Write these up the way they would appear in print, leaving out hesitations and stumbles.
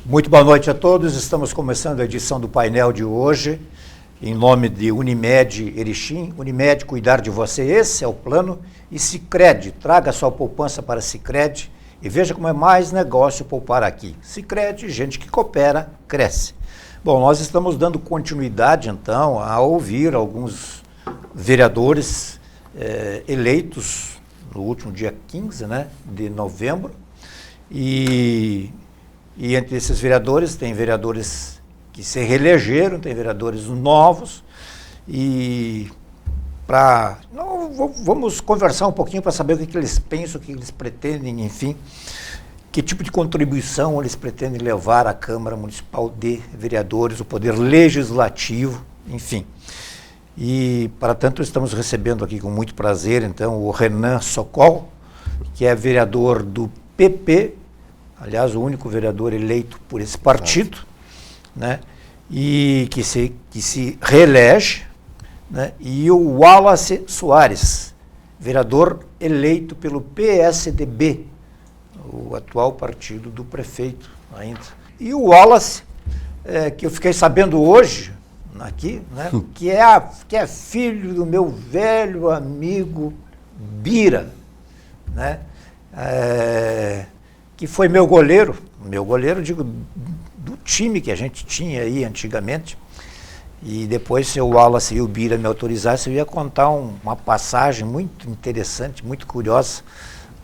Muito boa noite a todos. Estamos começando a edição do painel de hoje, em nome de Unimed Erechim. Unimed, cuidar de você, esse é o plano. E Sicredi, traga sua poupança para Sicredi e veja como é mais negócio poupar aqui. Sicredi, gente que coopera, cresce. Bom, nós estamos dando continuidade, então, a ouvir alguns vereadores eleitos no último dia 15, de novembro. E entre esses vereadores, tem vereadores que se reelegeram, tem vereadores novos. E vamos conversar um pouquinho para saber o que eles pensam, o que eles pretendem, enfim, que tipo de contribuição eles pretendem levar à Câmara Municipal de Vereadores, o Poder Legislativo, enfim. E, para tanto, estamos recebendo aqui com muito prazer, então, o Renan Sokol, que é vereador do PP, aliás, o único vereador eleito por esse partido, e que se reelege, e o Wallace Soares, vereador eleito pelo PSDB, o atual partido do prefeito ainda. E o Wallace, que eu fiquei sabendo hoje, aqui, que é filho do meu velho amigo Bira, que foi meu goleiro, digo, do time que a gente tinha aí antigamente. E depois, se o Wallace e o Bira me autorizassem, eu ia contar uma passagem muito interessante, muito curiosa.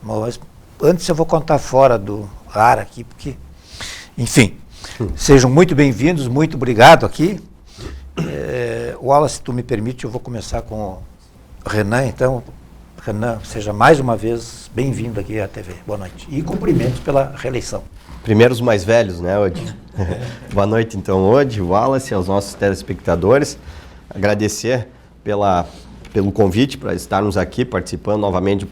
Mas antes eu vou contar fora do ar aqui, porque, enfim, sejam muito bem-vindos, muito obrigado aqui. Wallace, se tu me permite, eu vou começar com o Renan, então. Renan, seja mais uma vez bem-vindo aqui à TV. Boa noite. E cumprimentos pela reeleição. Primeiro os mais velhos, Odi? Boa noite, então, Odi, Wallace, aos nossos telespectadores. Agradecer pelo convite para estarmos aqui participando novamente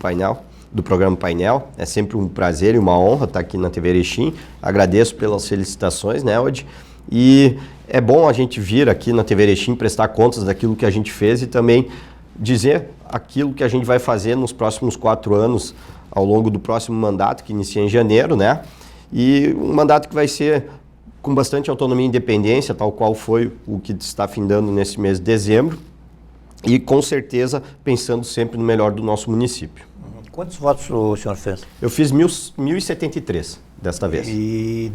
do programa Painel. É sempre um prazer e uma honra estar aqui na TV Erechim. Agradeço pelas felicitações, Odi? E é bom a gente vir aqui na TV Erechim prestar contas daquilo que a gente fez e também dizer aquilo que a gente vai fazer nos próximos 4 anos, ao longo do próximo mandato, que inicia em janeiro, E um mandato que vai ser com bastante autonomia e independência, tal qual foi o que está findando nesse mês de dezembro, e com certeza pensando sempre no melhor do nosso município. Quantos votos o senhor fez? Eu fiz 1.073 desta vez. E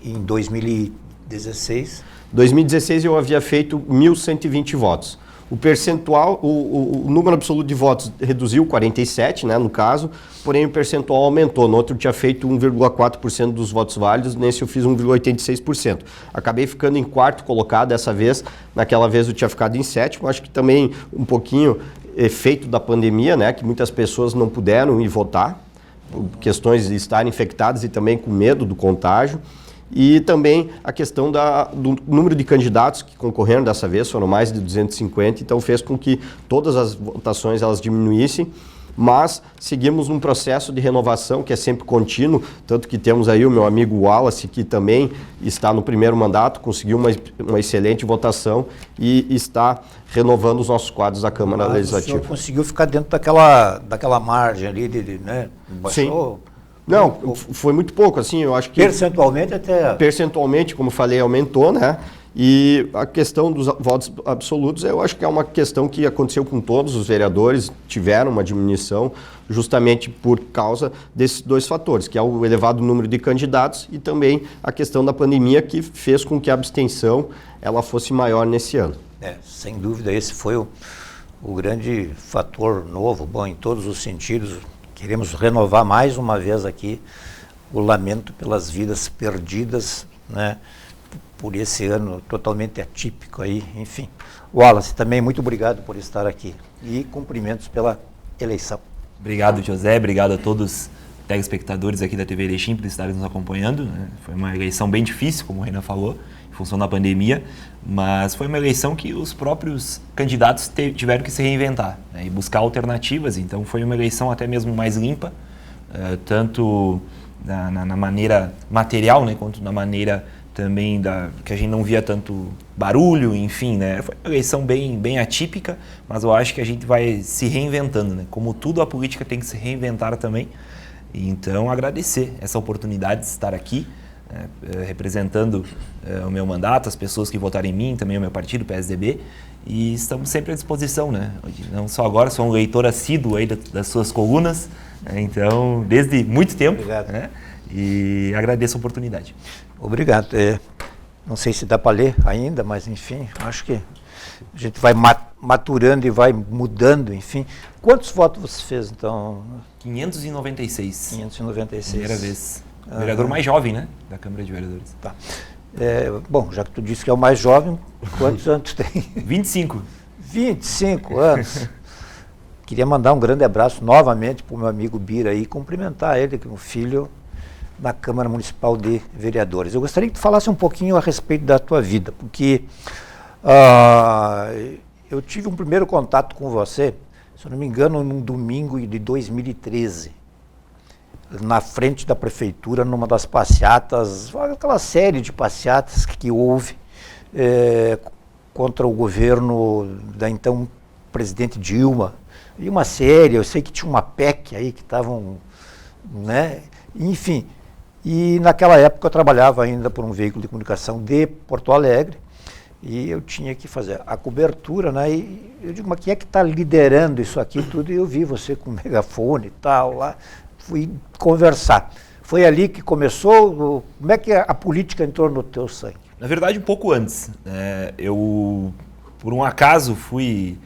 em 2016? 2016 eu havia feito 1.120 votos. O percentual, o número absoluto de votos reduziu, 47, no caso, porém o percentual aumentou. No outro tinha feito 1,4% dos votos válidos, nesse eu fiz 1,86%. Acabei ficando em quarto colocado dessa vez, naquela vez eu tinha ficado em sétimo, acho que também um pouquinho efeito da pandemia, que muitas pessoas não puderam ir votar, por questões de estarem infectadas e também com medo do contágio. E também a questão do número de candidatos que concorreram dessa vez, foram mais de 250, então fez com que todas as votações elas diminuíssem, mas seguimos num processo de renovação que é sempre contínuo, tanto que temos aí o meu amigo Wallace, que também está no primeiro mandato, conseguiu uma excelente votação e está renovando os nossos quadros da Câmara Legislativa. O senhor conseguiu ficar dentro daquela margem ali, baixou? Sim. Não, foi muito pouco, assim, eu acho que... Percentualmente até... Percentualmente, como falei, aumentou, E a questão dos votos absolutos, eu acho que é uma questão que aconteceu com todos os vereadores, tiveram uma diminuição justamente por causa desses dois fatores, que é o elevado número de candidatos e também a questão da pandemia, que fez com que a abstenção ela fosse maior nesse ano. Sem dúvida, esse foi o grande fator novo, bom, em todos os sentidos. Queremos renovar mais uma vez aqui o lamento pelas vidas perdidas, por esse ano totalmente atípico aí, enfim. Wallace, também muito obrigado por estar aqui e cumprimentos pela eleição. Obrigado, José, obrigado a todos os telespectadores aqui da TV Erechim por estarem nos acompanhando. Foi uma eleição bem difícil, como o Renan falou, em função da pandemia, mas foi uma eleição que os próprios candidatos tiveram que se reinventar e buscar alternativas, então foi uma eleição até mesmo mais limpa, tanto na maneira material, quanto na maneira também que a gente não via tanto barulho, enfim, Foi uma eleição bem atípica, mas eu acho que a gente vai se reinventando, Como tudo, a política tem que se reinventar também. Então, agradecer essa oportunidade de estar aqui, representando o meu mandato, as pessoas que votaram em mim, também o meu partido, o PSDB, e estamos sempre à disposição, né? Não só agora, sou um leitor assíduo aí das suas colunas, então, desde muito tempo, né? E agradeço a oportunidade. Obrigado. Não sei se dá para ler ainda, mas enfim, acho que a gente vai maturando e vai mudando, enfim. Quantos votos você fez, então? 596. 596. Primeira vez. O vereador mais jovem, né? Da Câmara de Vereadores. Tá. Bom, já que tu disse que é o mais jovem, quantos anos tu tem? 25. 25 anos. Queria mandar um grande abraço novamente para o meu amigo Bira e cumprimentar ele, que é um filho na Câmara Municipal de Vereadores. Eu gostaria que tu falasse um pouquinho a respeito da tua vida, porque eu tive um primeiro contato com você, se eu não me engano, num domingo de 2013, na frente da prefeitura, numa das passeatas, aquela série de passeatas que houve contra o governo da então presidente Dilma. E uma série, eu sei que tinha uma PEC aí que estavam, né? Enfim, e naquela época eu trabalhava ainda por um veículo de comunicação de Porto Alegre e eu tinha que fazer a cobertura, né? E eu digo, mas quem é que está liderando isso aqui tudo? E eu vi você com o megafone e tal, lá, fui conversar. Foi ali que começou, como é que a política entrou no teu sangue? Na verdade, um pouco antes. Eu, por um acaso, fui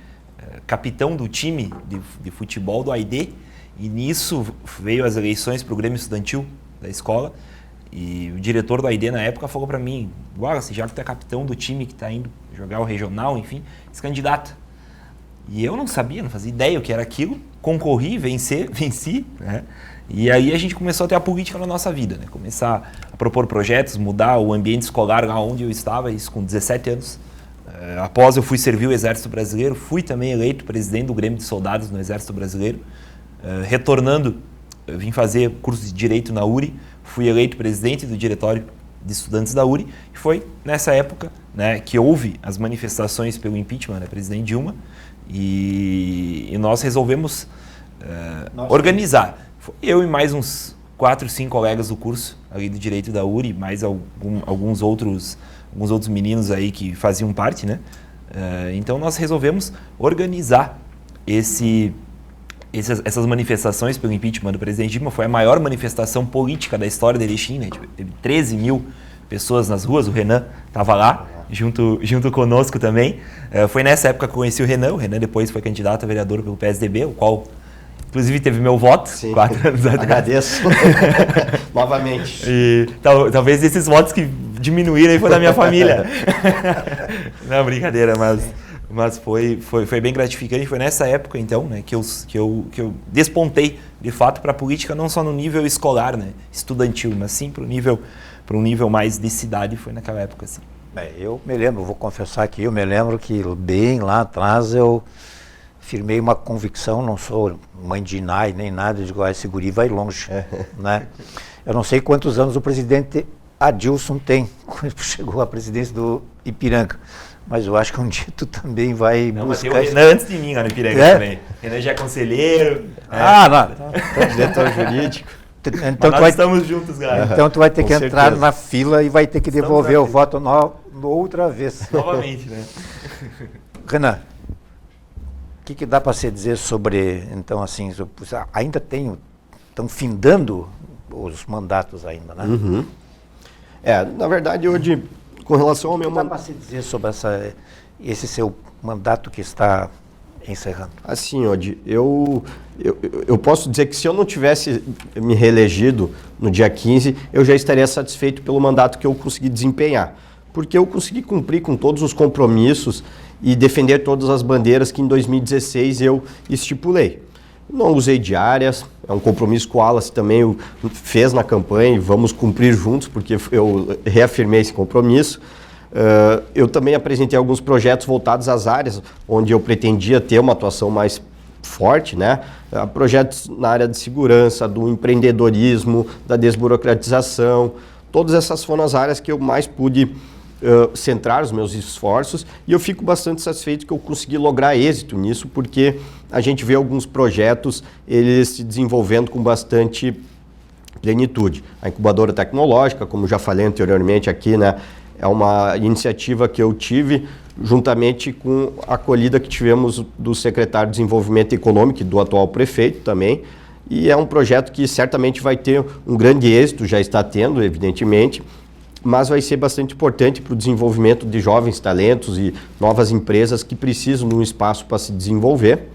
capitão do time de futebol do AID, e nisso veio as eleições para o Grêmio Estudantil da escola, e o diretor do AID na época falou para mim, Wallace, já que tu é capitão do time que está indo jogar o regional, enfim, se candidata. E eu não sabia, não fazia ideia o que era aquilo, concorri, venci, né? E aí a gente começou a ter a política na nossa vida, né? Começar a propor projetos, mudar o ambiente escolar lá onde eu estava, isso com 17 anos. Após eu fui servir o Exército Brasileiro, fui também eleito presidente do Grêmio de Soldados no Exército Brasileiro. Retornando, vim fazer curso de Direito na URI, fui eleito presidente do Diretório de Estudantes da URI, e foi nessa época, né, que houve as manifestações pelo impeachment da presidente Dilma, e nós resolvemos organizar. Eu e mais uns 4, 5 colegas do curso ali do Direito da URI, mais alguns outros meninos aí que faziam parte, né? Então nós resolvemos organizar essas manifestações pelo impeachment do presidente Dilma. Foi a maior manifestação política da história de Erechim, né? Teve 13 mil pessoas nas ruas, o Renan estava lá, junto conosco também. Foi nessa época que eu conheci o Renan depois foi candidato a vereador pelo PSDB, o qual inclusive teve meu voto. Sim, 4 anos atrás. Agradeço novamente. E talvez esses votos que diminuíram aí foi da minha família. Não, brincadeira, mas foi bem gratificante. Foi nessa época, então, né, que eu despontei, de fato, para a política, não só no nível escolar, né, estudantil, mas sim para um nível mais de cidade. Foi naquela época, assim. Eu me lembro, vou confessar que eu me lembro que bem lá atrás eu firmei uma convicção, não sou mãe de Inai nem nada, digo, esse guri vai longe, né? Eu não sei quantos anos o presidente Adilson tem, quando chegou à presidência do Ipiranga, mas eu acho que um dia tu também vai buscar... Mas tem o Renan antes de mim lá no Ipiranga também. Renan já é conselheiro. Não. Diretor jurídico. Então nós estamos juntos, galera. Então tu vai ter que entrar certeza na fila e vai ter que devolver o voto outra vez. Novamente, né? Renan, o que dá para se dizer sobre, então, assim, ainda estão findando os mandatos ainda, né? Uhum. Na verdade, hoje, com relação ao meu mandato... O que dá para se dizer sobre esse seu mandato que está encerrando? Assim, Odi, eu posso dizer que se eu não tivesse me reelegido no dia 15, eu já estaria satisfeito pelo mandato que eu consegui desempenhar. Porque eu consegui cumprir com todos os compromissos e defender todas as bandeiras que em 2016 eu estipulei. Não usei diárias, é um compromisso que o Wallace também fez na campanha e vamos cumprir juntos, porque eu reafirmei esse compromisso. Eu também apresentei alguns projetos voltados às áreas onde eu pretendia ter uma atuação mais forte, né? Projetos na área de segurança, do empreendedorismo, da desburocratização. Todas essas foram as áreas que eu mais pude centrar os meus esforços, e eu fico bastante satisfeito que eu consegui lograr êxito nisso, porque a gente vê alguns projetos eles se desenvolvendo com bastante plenitude. A incubadora tecnológica, como já falei anteriormente aqui, né, é uma iniciativa que eu tive juntamente com a acolhida que tivemos do secretário de Desenvolvimento Econômico e do atual prefeito também, e é um projeto que certamente vai ter um grande êxito, já está tendo, evidentemente, mas vai ser bastante importante para o desenvolvimento de jovens talentos e novas empresas que precisam de um espaço para se desenvolver.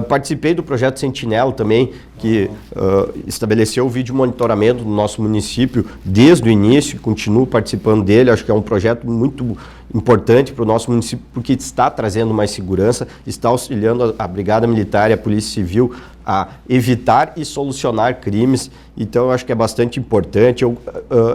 Participei do projeto Sentinela também, que estabeleceu o vídeo monitoramento do nosso município desde o início, continuo participando dele. Acho que é um projeto muito importante para o nosso município, porque está trazendo mais segurança, está auxiliando a Brigada Militar e a Polícia Civil a evitar e solucionar crimes. Então, eu acho que é bastante importante. Eu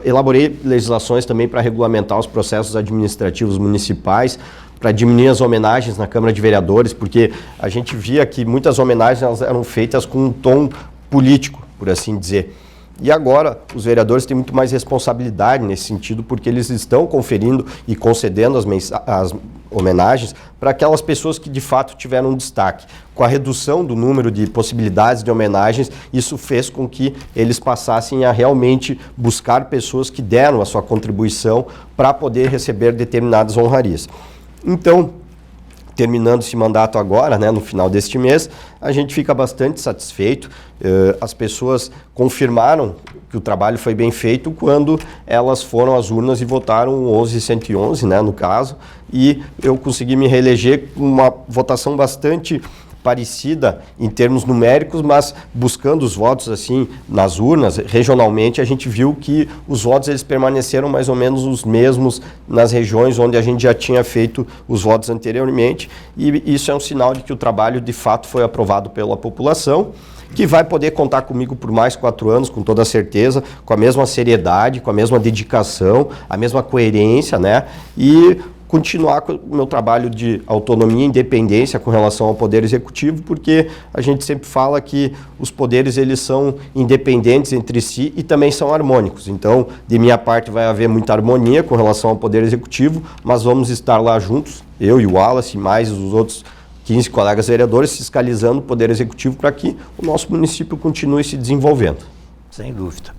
elaborei legislações também para regulamentar os processos administrativos municipais, para diminuir as homenagens na Câmara de Vereadores, porque a gente via que muitas homenagens elas eram feitas com um tom político, por assim dizer. E agora os vereadores têm muito mais responsabilidade nesse sentido, porque eles estão conferindo e concedendo as homenagens para aquelas pessoas que de fato tiveram um destaque. Com a redução do número de possibilidades de homenagens, isso fez com que eles passassem a realmente buscar pessoas que deram a sua contribuição para poder receber determinadas honrarias. Então, terminando esse mandato agora, né, no final deste mês, a gente fica bastante satisfeito. As pessoas confirmaram que o trabalho foi bem feito quando elas foram às urnas e votaram 11.111, né, no caso, e eu consegui me reeleger com uma votação bastante parecida em termos numéricos, mas buscando os votos assim nas urnas, regionalmente, a gente viu que os votos eles permaneceram mais ou menos os mesmos nas regiões onde a gente já tinha feito os votos anteriormente, e isso é um sinal de que o trabalho de fato foi aprovado pela população, que vai poder contar comigo por mais 4 anos, com toda certeza, com a mesma seriedade, com a mesma dedicação, a mesma coerência, né? E continuar com o meu trabalho de autonomia e independência com relação ao Poder Executivo, porque a gente sempre fala que os poderes eles são independentes entre si e também são harmônicos. Então, de minha parte, vai haver muita harmonia com relação ao Poder Executivo, mas vamos estar lá juntos, eu e o Wallace, mais os outros 15 colegas vereadores, fiscalizando o Poder Executivo para que o nosso município continue se desenvolvendo. Sem dúvida.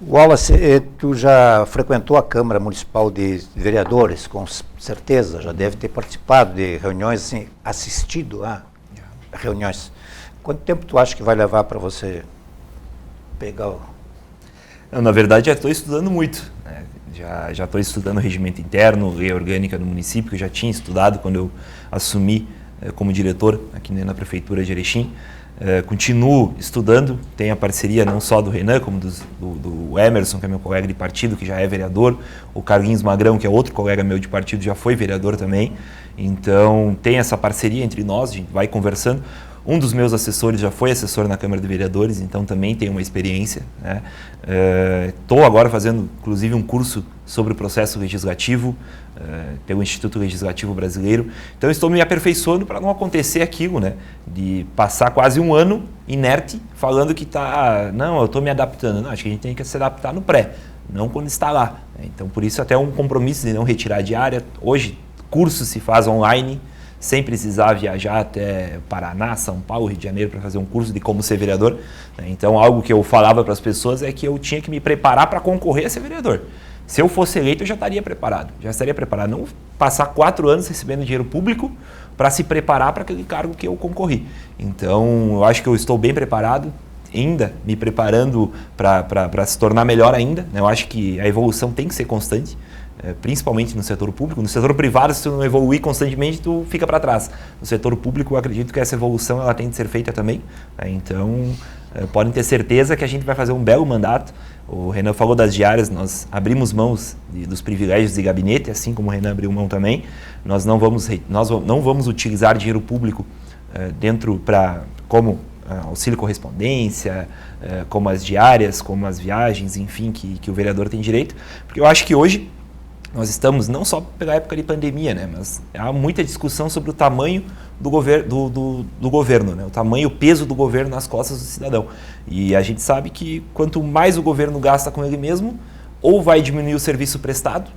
Wallace, tu já frequentou a Câmara Municipal de Vereadores, com certeza, já deve ter participado de reuniões, assim, assistido a reuniões. Quanto tempo tu acha que vai levar para você pegar o... Na verdade, já estou estudando muito, né? Já estou estudando o regimento interno, lei orgânica do município, que eu já tinha estudado quando eu assumi como diretor aqui na Prefeitura de Erechim. Continuo estudando, tenho a parceria não só do Renan, como do Emerson, que é meu colega de partido, que já é vereador, o Carlinhos Magrão, que é outro colega meu de partido, já foi vereador também. Então tem essa parceria entre nós, a gente vai conversando. Um dos meus assessores já foi assessor na Câmara de Vereadores, então também tem uma experiência, né? Estou agora fazendo, inclusive, um curso sobre o processo legislativo, tem o Instituto Legislativo Brasileiro. Então estou me aperfeiçoando para não acontecer aquilo, né? De passar quase um ano inerte falando que não, eu estou me adaptando. Não, acho que a gente tem que se adaptar no pré, não quando está lá. Então por isso até um compromisso de não retirar diária. Hoje curso se faz online, sem precisar viajar até Paraná, São Paulo, Rio de Janeiro para fazer um curso de como ser vereador. Então, algo que eu falava para as pessoas é que eu tinha que me preparar para concorrer a ser vereador. Se eu fosse eleito, eu já estaria preparado. Não passar 4 anos recebendo dinheiro público para se preparar para aquele cargo que eu concorri. Então, eu acho que eu estou bem preparado, ainda me preparando para se tornar melhor ainda. Eu acho que a evolução tem que ser constante, principalmente no setor público. No setor privado, se tu não evoluir constantemente, tu fica para trás. No setor público, eu acredito que essa evolução ela tem de ser feita também. Então, podem ter certeza que a gente vai fazer um belo mandato. O Renan falou das diárias, nós abrimos mãos dos privilégios de gabinete, assim como o Renan abriu mão também. Nós não vamos utilizar dinheiro público como auxílio correspondência, como as diárias, como as viagens, enfim, que o vereador tem direito. Porque eu acho que hoje nós estamos, não só pela época de pandemia, né, mas há muita discussão sobre o tamanho do governo, né, o tamanho e o peso do governo nas costas do cidadão. E a gente sabe que quanto mais o governo gasta com ele mesmo, ou vai diminuir o serviço prestado,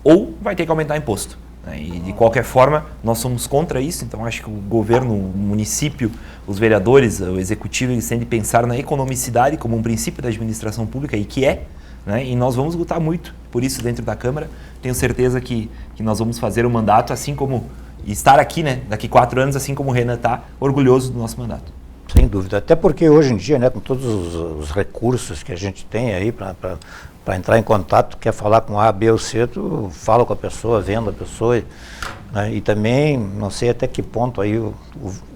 ou vai ter que aumentar imposto. né? E de qualquer forma, nós somos contra isso, então acho que o governo, o município, os vereadores, o executivo, eles têm de pensar na economicidade como um princípio da administração pública, e que é, né? E nós vamos lutar muito por isso dentro da Câmara. Tenho certeza que nós vamos fazer o mandato, assim como estar aqui, né? Daqui 4 anos, assim como o Renan está orgulhoso do nosso mandato. Sem dúvida, até porque hoje em dia, né, com todos os recursos que a gente tem aí para entrar em contato, quer falar com A, B ou C, tu fala com a pessoa, vendo a pessoa, né, e também, não sei até que ponto aí o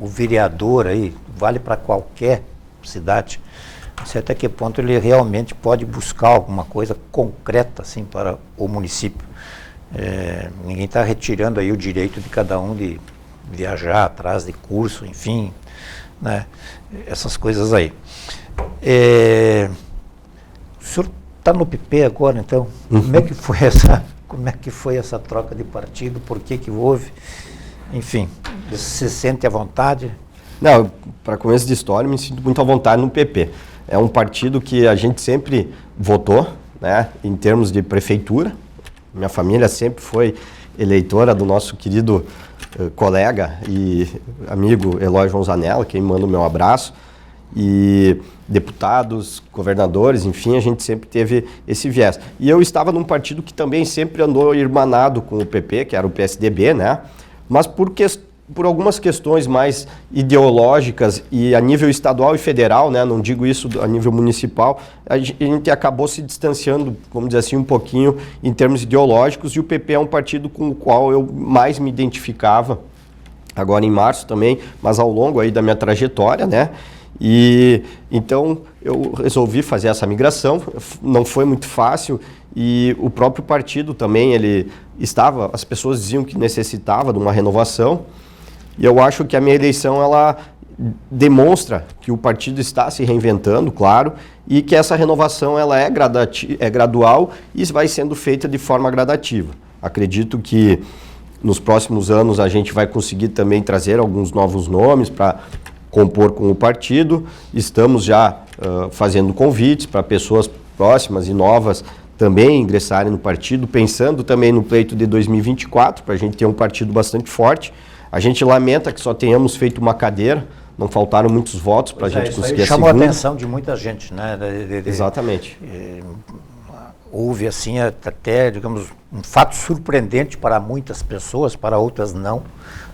vereador aí, vale para qualquer cidade, não sei até que ponto ele realmente pode buscar alguma coisa concreta assim para o município. Ninguém está retirando aí o direito de cada um de viajar atrás de curso, enfim, né, essas coisas aí. O senhor está no PP agora, então, como é que foi essa troca de partido, por que houve, enfim, você se sente à vontade? Não, para começo de história, me sinto muito à vontade no PP. É um partido que a gente sempre votou, né, em termos de prefeitura. Minha família sempre foi eleitora do nosso querido colega e amigo Eloy João Zanella, quem manda o meu abraço, e deputados, governadores, enfim, a gente sempre teve esse viés. E eu estava num partido que também sempre andou irmanado com o PP, que era o PSDB, né? Mas por algumas questões mais ideológicas e a nível estadual e federal, né, não digo isso a nível municipal, a gente acabou se distanciando, vamos dizer assim, um pouquinho em termos ideológicos, e o PP é um partido com o qual eu mais me identificava, agora em março também, mas ao longo aí da minha trajetória, né, e então eu resolvi fazer essa migração, não foi muito fácil, e o próprio partido também, as pessoas diziam que necessitava de uma renovação. E eu acho que a minha eleição, ela demonstra que o partido está se reinventando, claro, e que essa renovação ela é gradual e vai sendo feita de forma gradativa. Acredito que nos próximos anos a gente vai conseguir também trazer alguns novos nomes para compor com o partido. Estamos já fazendo convites para pessoas próximas e novas também ingressarem no partido, pensando também no pleito de 2024, para a gente ter um partido bastante forte. A gente lamenta que só tenhamos feito uma cadeira, não faltaram muitos votos para a gente conseguir a segunda. Chamou a atenção de muita gente, né? Exatamente. Houve, assim, até, digamos, um fato surpreendente para muitas pessoas, para outras não,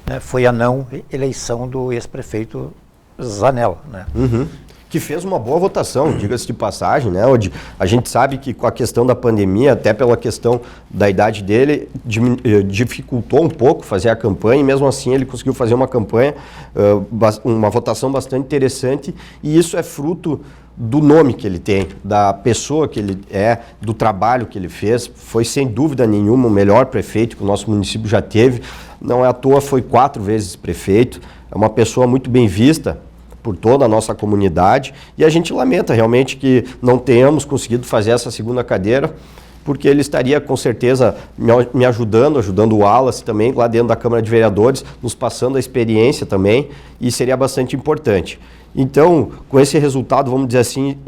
né? Foi a não eleição do ex-prefeito Zanella, né? Uhum. Que fez uma boa votação, diga-se de passagem, né? A gente sabe que com a questão da pandemia, até pela questão da idade dele, dificultou um pouco fazer a campanha, e mesmo assim ele conseguiu fazer uma campanha, uma votação bastante interessante, e isso é fruto do nome que ele tem, da pessoa que ele é, do trabalho que ele fez. Foi sem dúvida nenhuma o melhor prefeito que o nosso município já teve, não é à toa, foi 4 vezes prefeito, é uma pessoa muito bem vista por toda a nossa comunidade, e a gente lamenta realmente que não tenhamos conseguido fazer essa segunda cadeira, porque ele estaria com certeza me ajudando o Wallace também, lá dentro da Câmara de Vereadores, nos passando a experiência também, e seria bastante importante. Então, com esse resultado, vamos dizer assim,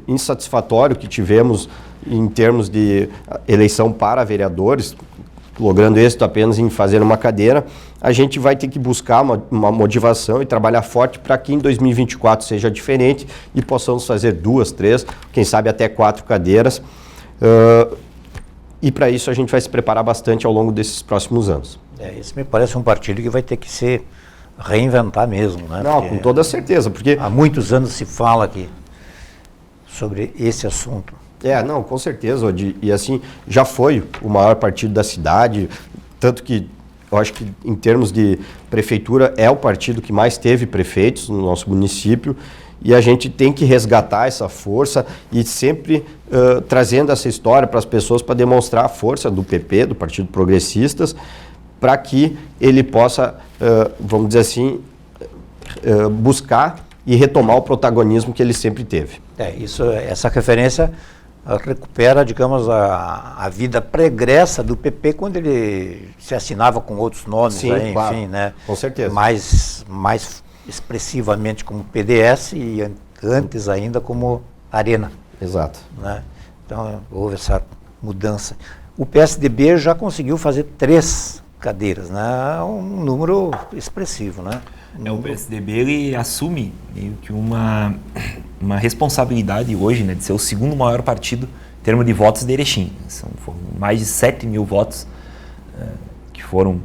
insatisfatório que tivemos em termos de eleição para vereadores, logrando êxito apenas em fazer uma cadeira, a gente vai ter que buscar uma motivação e trabalhar forte para que em 2024 seja diferente e possamos fazer 2, 3, quem sabe até 4 cadeiras. E para isso a gente vai se preparar bastante ao longo desses próximos anos. Isso me parece um partido que vai ter que se reinventar mesmo, né? Não, com toda certeza, porque há muitos anos se fala aqui sobre esse assunto. Não, com certeza, e assim, já foi o maior partido da cidade, tanto que eu acho que em termos de prefeitura é o partido que mais teve prefeitos no nosso município, e a gente tem que resgatar essa força e sempre trazendo essa história para as pessoas para demonstrar a força do PP, do Partido Progressistas, para que ele possa, vamos dizer assim, buscar e retomar o protagonismo que ele sempre teve. Essa referência recupera, digamos, a vida pregressa do PP quando ele se assinava com outros nomes. Sim, aí, claro, enfim, né? Com certeza. Mais expressivamente como PDS e antes ainda como Arena. Exato. Né? Então houve essa mudança. O PSDB já conseguiu fazer 3 cadeiras, né? Um número expressivo, né? O PSDB ele assume meio que uma responsabilidade hoje, né, de ser o segundo maior partido em termos de votos de Erechim. Foram mais de 7 mil votos que foram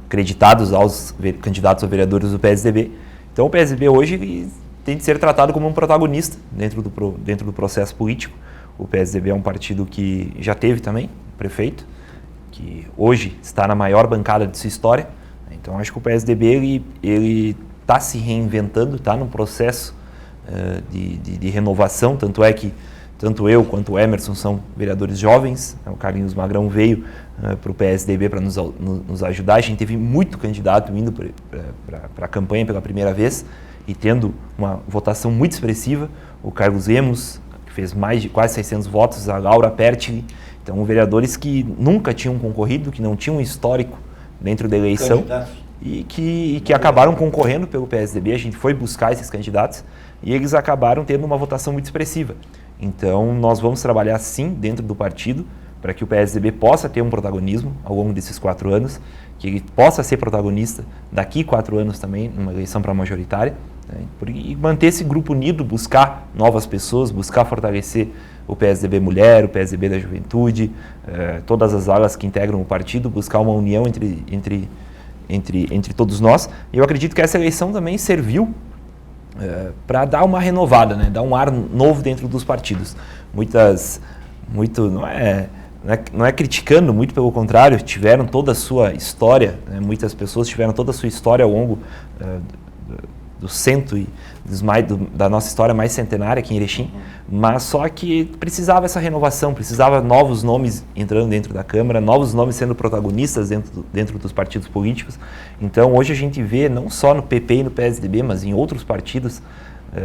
acreditados aos candidatos a vereadores do PSDB. Então o PSDB hoje ele tem de ser tratado como um protagonista dentro do processo político. O PSDB é um partido que já teve também prefeito, que hoje está na maior bancada de sua história. Então acho que o PSDB ele está se reinventando, está num processo de renovação, tanto é que tanto eu quanto o Emerson são vereadores jovens. O Carlinhos Magrão veio para o PSDB para nos ajudar. A gente teve muito candidato indo para a campanha pela primeira vez e tendo uma votação muito expressiva. O Carlos Lemos, que fez mais de quase 600 votos, a Laura Pertili. Então vereadores que nunca tinham concorrido, que não tinham histórico dentro da eleição e que acabaram concorrendo pelo PSDB. A gente foi buscar esses candidatos e eles acabaram tendo uma votação muito expressiva. Então nós vamos trabalhar sim dentro do partido para que o PSDB possa ter um protagonismo ao longo desses 4 anos, que ele possa ser protagonista daqui 4 anos também, numa eleição para majoritária, né? E manter esse grupo unido, buscar novas pessoas, buscar fortalecer o PSDB Mulher, o PSDB da Juventude, todas as alas que integram o partido, buscar uma união entre todos nós. E eu acredito que essa eleição também serviu para dar uma renovada, né? Dar um ar novo dentro dos partidos. Não é criticando, muito pelo contrário, tiveram toda a sua história, né? Muitas pessoas tiveram toda a sua história ao longo da nossa história mais centenária aqui em Erechim, mas só que precisava essa renovação, precisava novos nomes entrando dentro da Câmara, novos nomes sendo protagonistas dentro dos partidos políticos. Então hoje a gente vê, não só no PP e no PSDB, mas em outros partidos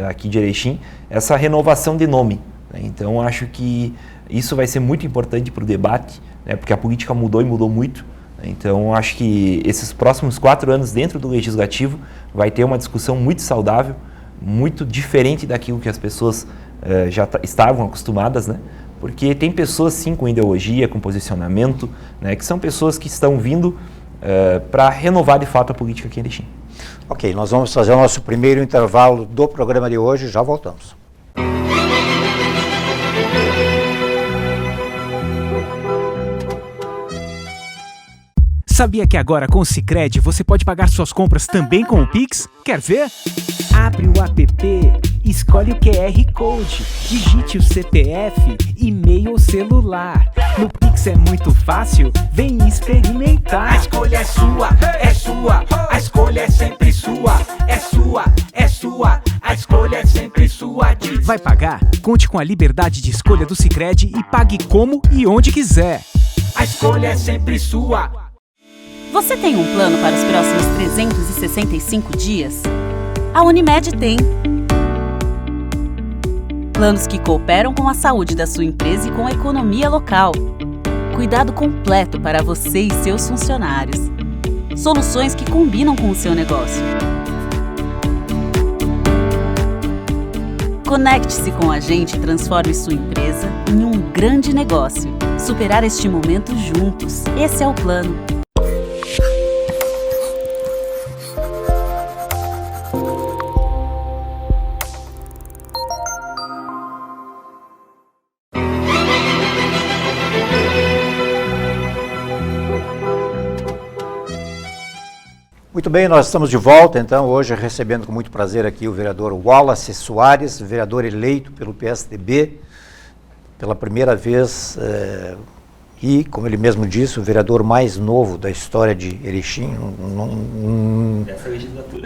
aqui de Erechim, essa renovação de nome, né? Então acho que isso vai ser muito importante para o debate, né? Porque a política mudou e mudou muito. Então, acho que esses próximos 4 anos dentro do Legislativo vai ter uma discussão muito saudável, muito diferente daquilo que as pessoas já estavam acostumadas, né? Porque tem pessoas, sim, com ideologia, com posicionamento, né? Que são pessoas que estão vindo para renovar, de fato, a política aqui em Erechim. Ok, nós vamos fazer o nosso primeiro intervalo do programa de hoje, já voltamos. Sabia que agora com o Sicredi você pode pagar suas compras também com o Pix? Quer ver? Abre o app, escolhe o QR Code, digite o CPF, e-mail ou celular. No Pix é muito fácil, vem experimentar. A escolha é sua, a escolha é sempre sua. É sua, a escolha é sempre sua. Vai pagar? Conte com a liberdade de escolha do Sicredi e pague como e onde quiser. A escolha é sempre sua. Você tem um plano para os próximos 365 dias? A Unimed tem. Planos que cooperam com a saúde da sua empresa e com a economia local. Cuidado completo para você e seus funcionários. Soluções que combinam com o seu negócio. Conecte-se com a gente e transforme sua empresa em um grande negócio. Superar este momento juntos. Esse é o plano. Muito bem, nós estamos de volta, então, hoje recebendo com muito prazer aqui o vereador Wallace Soares, vereador eleito pelo PSDB, pela primeira vez, e, como ele mesmo disse, o vereador mais novo da história de Erechim.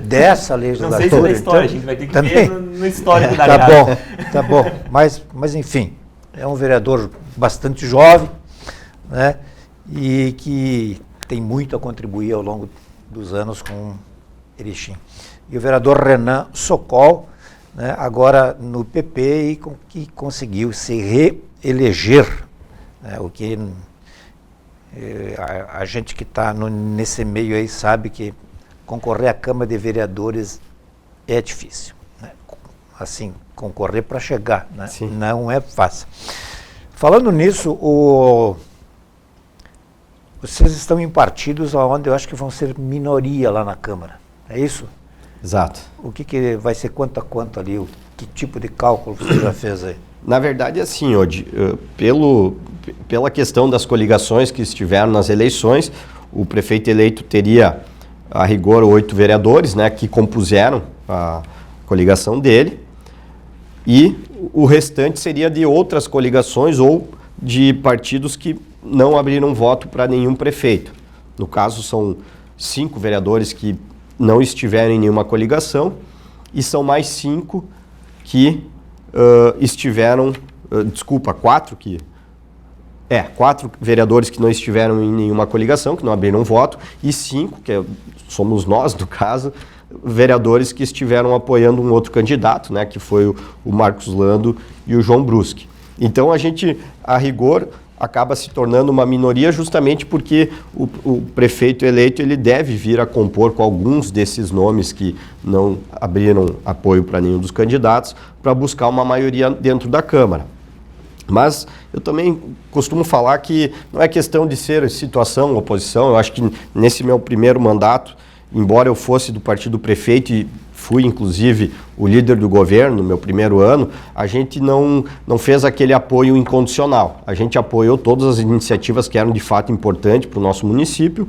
Dessa legislatura. Não sei se é da história, então, a gente vai ter que ver no histórico da Tá bom, mas enfim, é um vereador bastante jovem, né, e que tem muito a contribuir ao longo dos anos com Erechim. E o vereador Renan Sokol, né, agora no PP, e que conseguiu se reeleger, né, o que a gente que está nesse meio aí sabe que concorrer à Câmara de Vereadores é difícil, né? Assim, concorrer para chegar, né? Não é fácil. Falando nisso, Vocês estão em partidos onde eu acho que vão ser minoria lá na Câmara, é isso? Exato. O que vai ser quanto a quanto ali? Que tipo de cálculo você já fez aí? Na verdade, assim, Odi, pela questão das coligações que estiveram nas eleições, o prefeito eleito teria, a rigor, 8 vereadores, né, que compuseram a coligação dele, e o restante seria de outras coligações ou de partidos que não abriram voto para nenhum prefeito. No caso, são 5 vereadores que não estiveram em nenhuma coligação e são mais 5 que estiveram, 4 vereadores que não estiveram em nenhuma coligação, que não abriram voto, e 5, que somos nós, no caso, vereadores que estiveram apoiando um outro candidato, né, que foi o Marcos Lando e o João Brusque. Então a gente, a rigor, acaba se tornando uma minoria justamente porque o prefeito eleito ele deve vir a compor com alguns desses nomes que não abriram apoio para nenhum dos candidatos para buscar uma maioria dentro da Câmara. Mas eu também costumo falar que não é questão de ser situação ou oposição. Eu acho que nesse meu primeiro mandato, embora eu fosse do partido prefeito e fui inclusive o líder do governo no meu primeiro ano, a gente não fez aquele apoio incondicional. A gente apoiou todas as iniciativas que eram de fato importantes para o nosso município,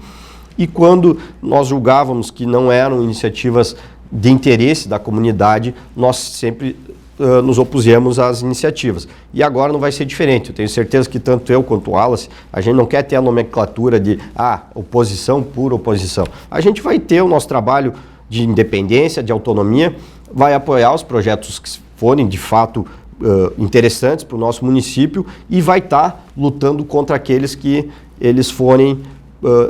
e quando nós julgávamos que não eram iniciativas de interesse da comunidade, nós sempre nos opusemos às iniciativas. E agora não vai ser diferente. Eu tenho certeza que tanto eu quanto o Wallace, a gente não quer ter a nomenclatura de oposição por oposição. A gente vai ter o nosso trabalho de independência, de autonomia, vai apoiar os projetos que forem de fato interessantes para o nosso município e vai estar lutando contra aqueles que eles forem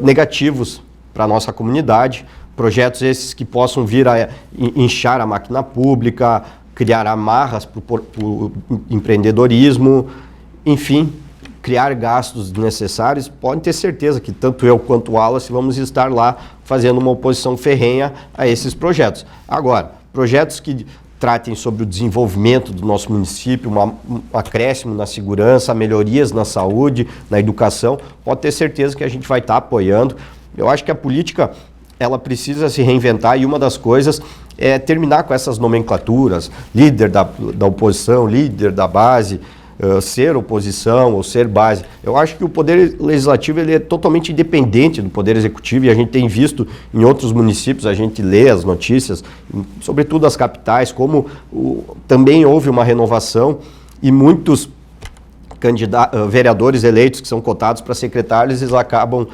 negativos para a nossa comunidade, projetos esses que possam vir a inchar a máquina pública, criar amarras para o empreendedorismo, enfim, criar gastos desnecessários. Podem ter certeza que tanto eu quanto o Wallace vamos estar lá fazendo uma oposição ferrenha a esses projetos. Agora, projetos que tratem sobre o desenvolvimento do nosso município, um acréscimo na segurança, melhorias na saúde, na educação, pode ter certeza que a gente vai estar apoiando. Eu acho que a política ela precisa se reinventar e uma das coisas é terminar com essas nomenclaturas, líder da oposição, líder da base, ser oposição ou ser base. Eu acho que o Poder Legislativo ele é totalmente independente do Poder Executivo e a gente tem visto em outros municípios, a gente lê as notícias, sobretudo as capitais, como também houve uma renovação e muitos vereadores eleitos que são cotados para secretários, eles acabam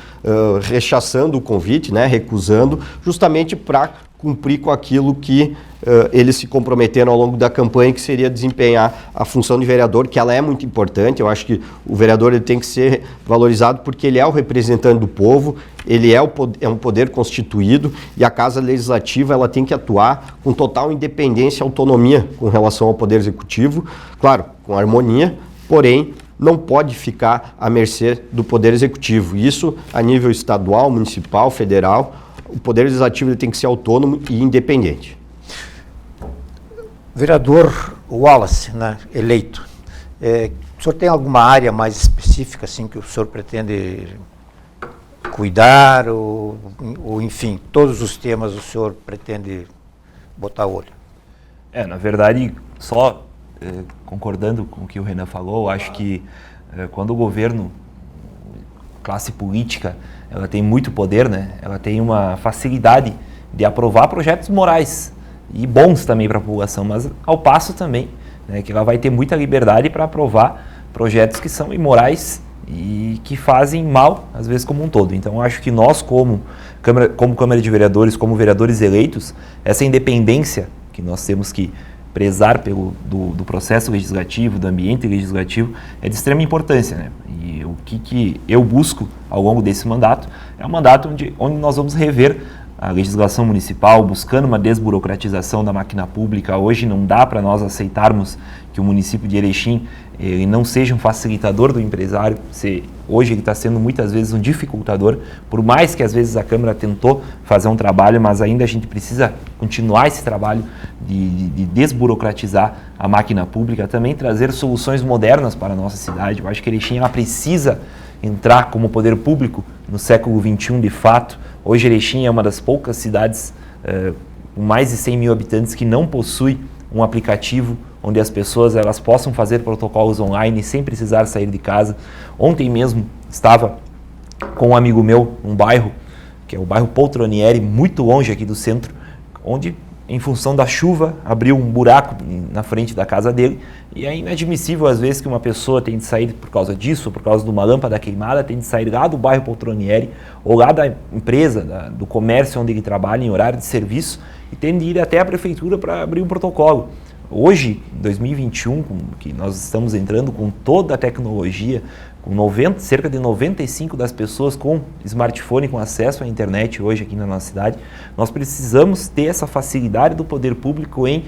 rechaçando o convite, né, recusando, justamente para cumprir com aquilo que eles se comprometeram ao longo da campanha, que seria desempenhar a função de vereador, que ela é muito importante. Eu acho que o vereador ele tem que ser valorizado porque ele é o representante do povo, ele é um poder constituído e a Casa Legislativa ela tem que atuar com total independência e autonomia com relação ao Poder Executivo, claro, com harmonia, porém não pode ficar à mercê do Poder Executivo. Isso a nível estadual, municipal, federal. O Poder Legislativo ele tem que ser autônomo e independente. Vereador Wallace, né, eleito, o senhor tem alguma área mais específica assim, que o senhor pretende cuidar ou enfim, todos os temas o senhor pretende botar olho? Na verdade, só concordando com o que o Renan falou, eu acho que quando o governo, classe política, ela tem muito poder, né? Ela tem uma facilidade de aprovar projetos morais e bons também para a população, mas ao passo também, né, que ela vai ter muita liberdade para aprovar projetos que são imorais e que fazem mal, às vezes, como um todo. Então, eu acho que nós, como Câmara de Vereadores, como vereadores eleitos, essa independência que nós temos que prezar do processo legislativo, do ambiente legislativo, é de extrema importância, né? E o que eu busco ao longo desse mandato é um mandato onde nós vamos rever a legislação municipal, buscando uma desburocratização da máquina pública. Hoje não dá para nós aceitarmos que o município de Erechim ele não seja um facilitador do empresário. Hoje ele está sendo muitas vezes um dificultador, por mais que às vezes a Câmara tentou fazer um trabalho, mas ainda a gente precisa continuar esse trabalho de desburocratizar a máquina pública, também trazer soluções modernas para a nossa cidade. Eu acho que Erechim ela precisa entrar como poder público no século XXI de fato. Hoje Erechim é uma das poucas cidades com mais de 100 mil habitantes que não possui um aplicativo onde as pessoas elas possam fazer protocolos online sem precisar sair de casa. Ontem mesmo estava com um amigo meu, um bairro, que é o bairro Poltronieri, muito longe aqui do centro, onde, em função da chuva, abriu um buraco na frente da casa dele, e é inadmissível, às vezes, que uma pessoa tem de sair por causa disso, ou por causa de uma lâmpada queimada, tem de sair lá do bairro Poltronieri, ou lá da empresa, do comércio onde ele trabalha, em horário de serviço, e tem de ir até a prefeitura para abrir um protocolo. Hoje, em 2021, que nós estamos entrando com toda a tecnologia, com cerca de 95% das pessoas com smartphone, com acesso à internet hoje aqui na nossa cidade, nós precisamos ter essa facilidade do poder público em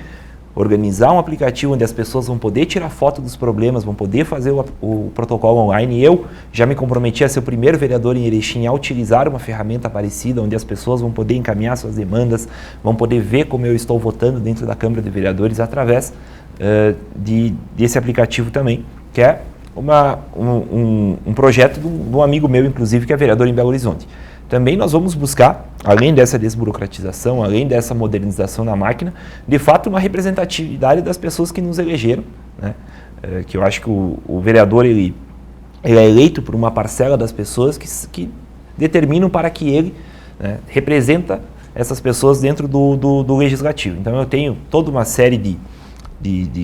organizar um aplicativo onde as pessoas vão poder tirar foto dos problemas, vão poder fazer o protocolo online. Eu já me comprometi a ser o primeiro vereador em Erechim a utilizar uma ferramenta parecida, onde as pessoas vão poder encaminhar suas demandas, vão poder ver como eu estou votando dentro da Câmara de Vereadores através desse aplicativo também, que é um projeto de um amigo meu, inclusive, que é vereador em Belo Horizonte. Também nós vamos buscar, além dessa desburocratização, além dessa modernização da máquina, de fato uma representatividade das pessoas que nos elegeram, né? Que eu acho que o vereador ele é eleito por uma parcela das pessoas que determinam para que ele, né, representa essas pessoas dentro do legislativo. Então eu tenho toda uma série de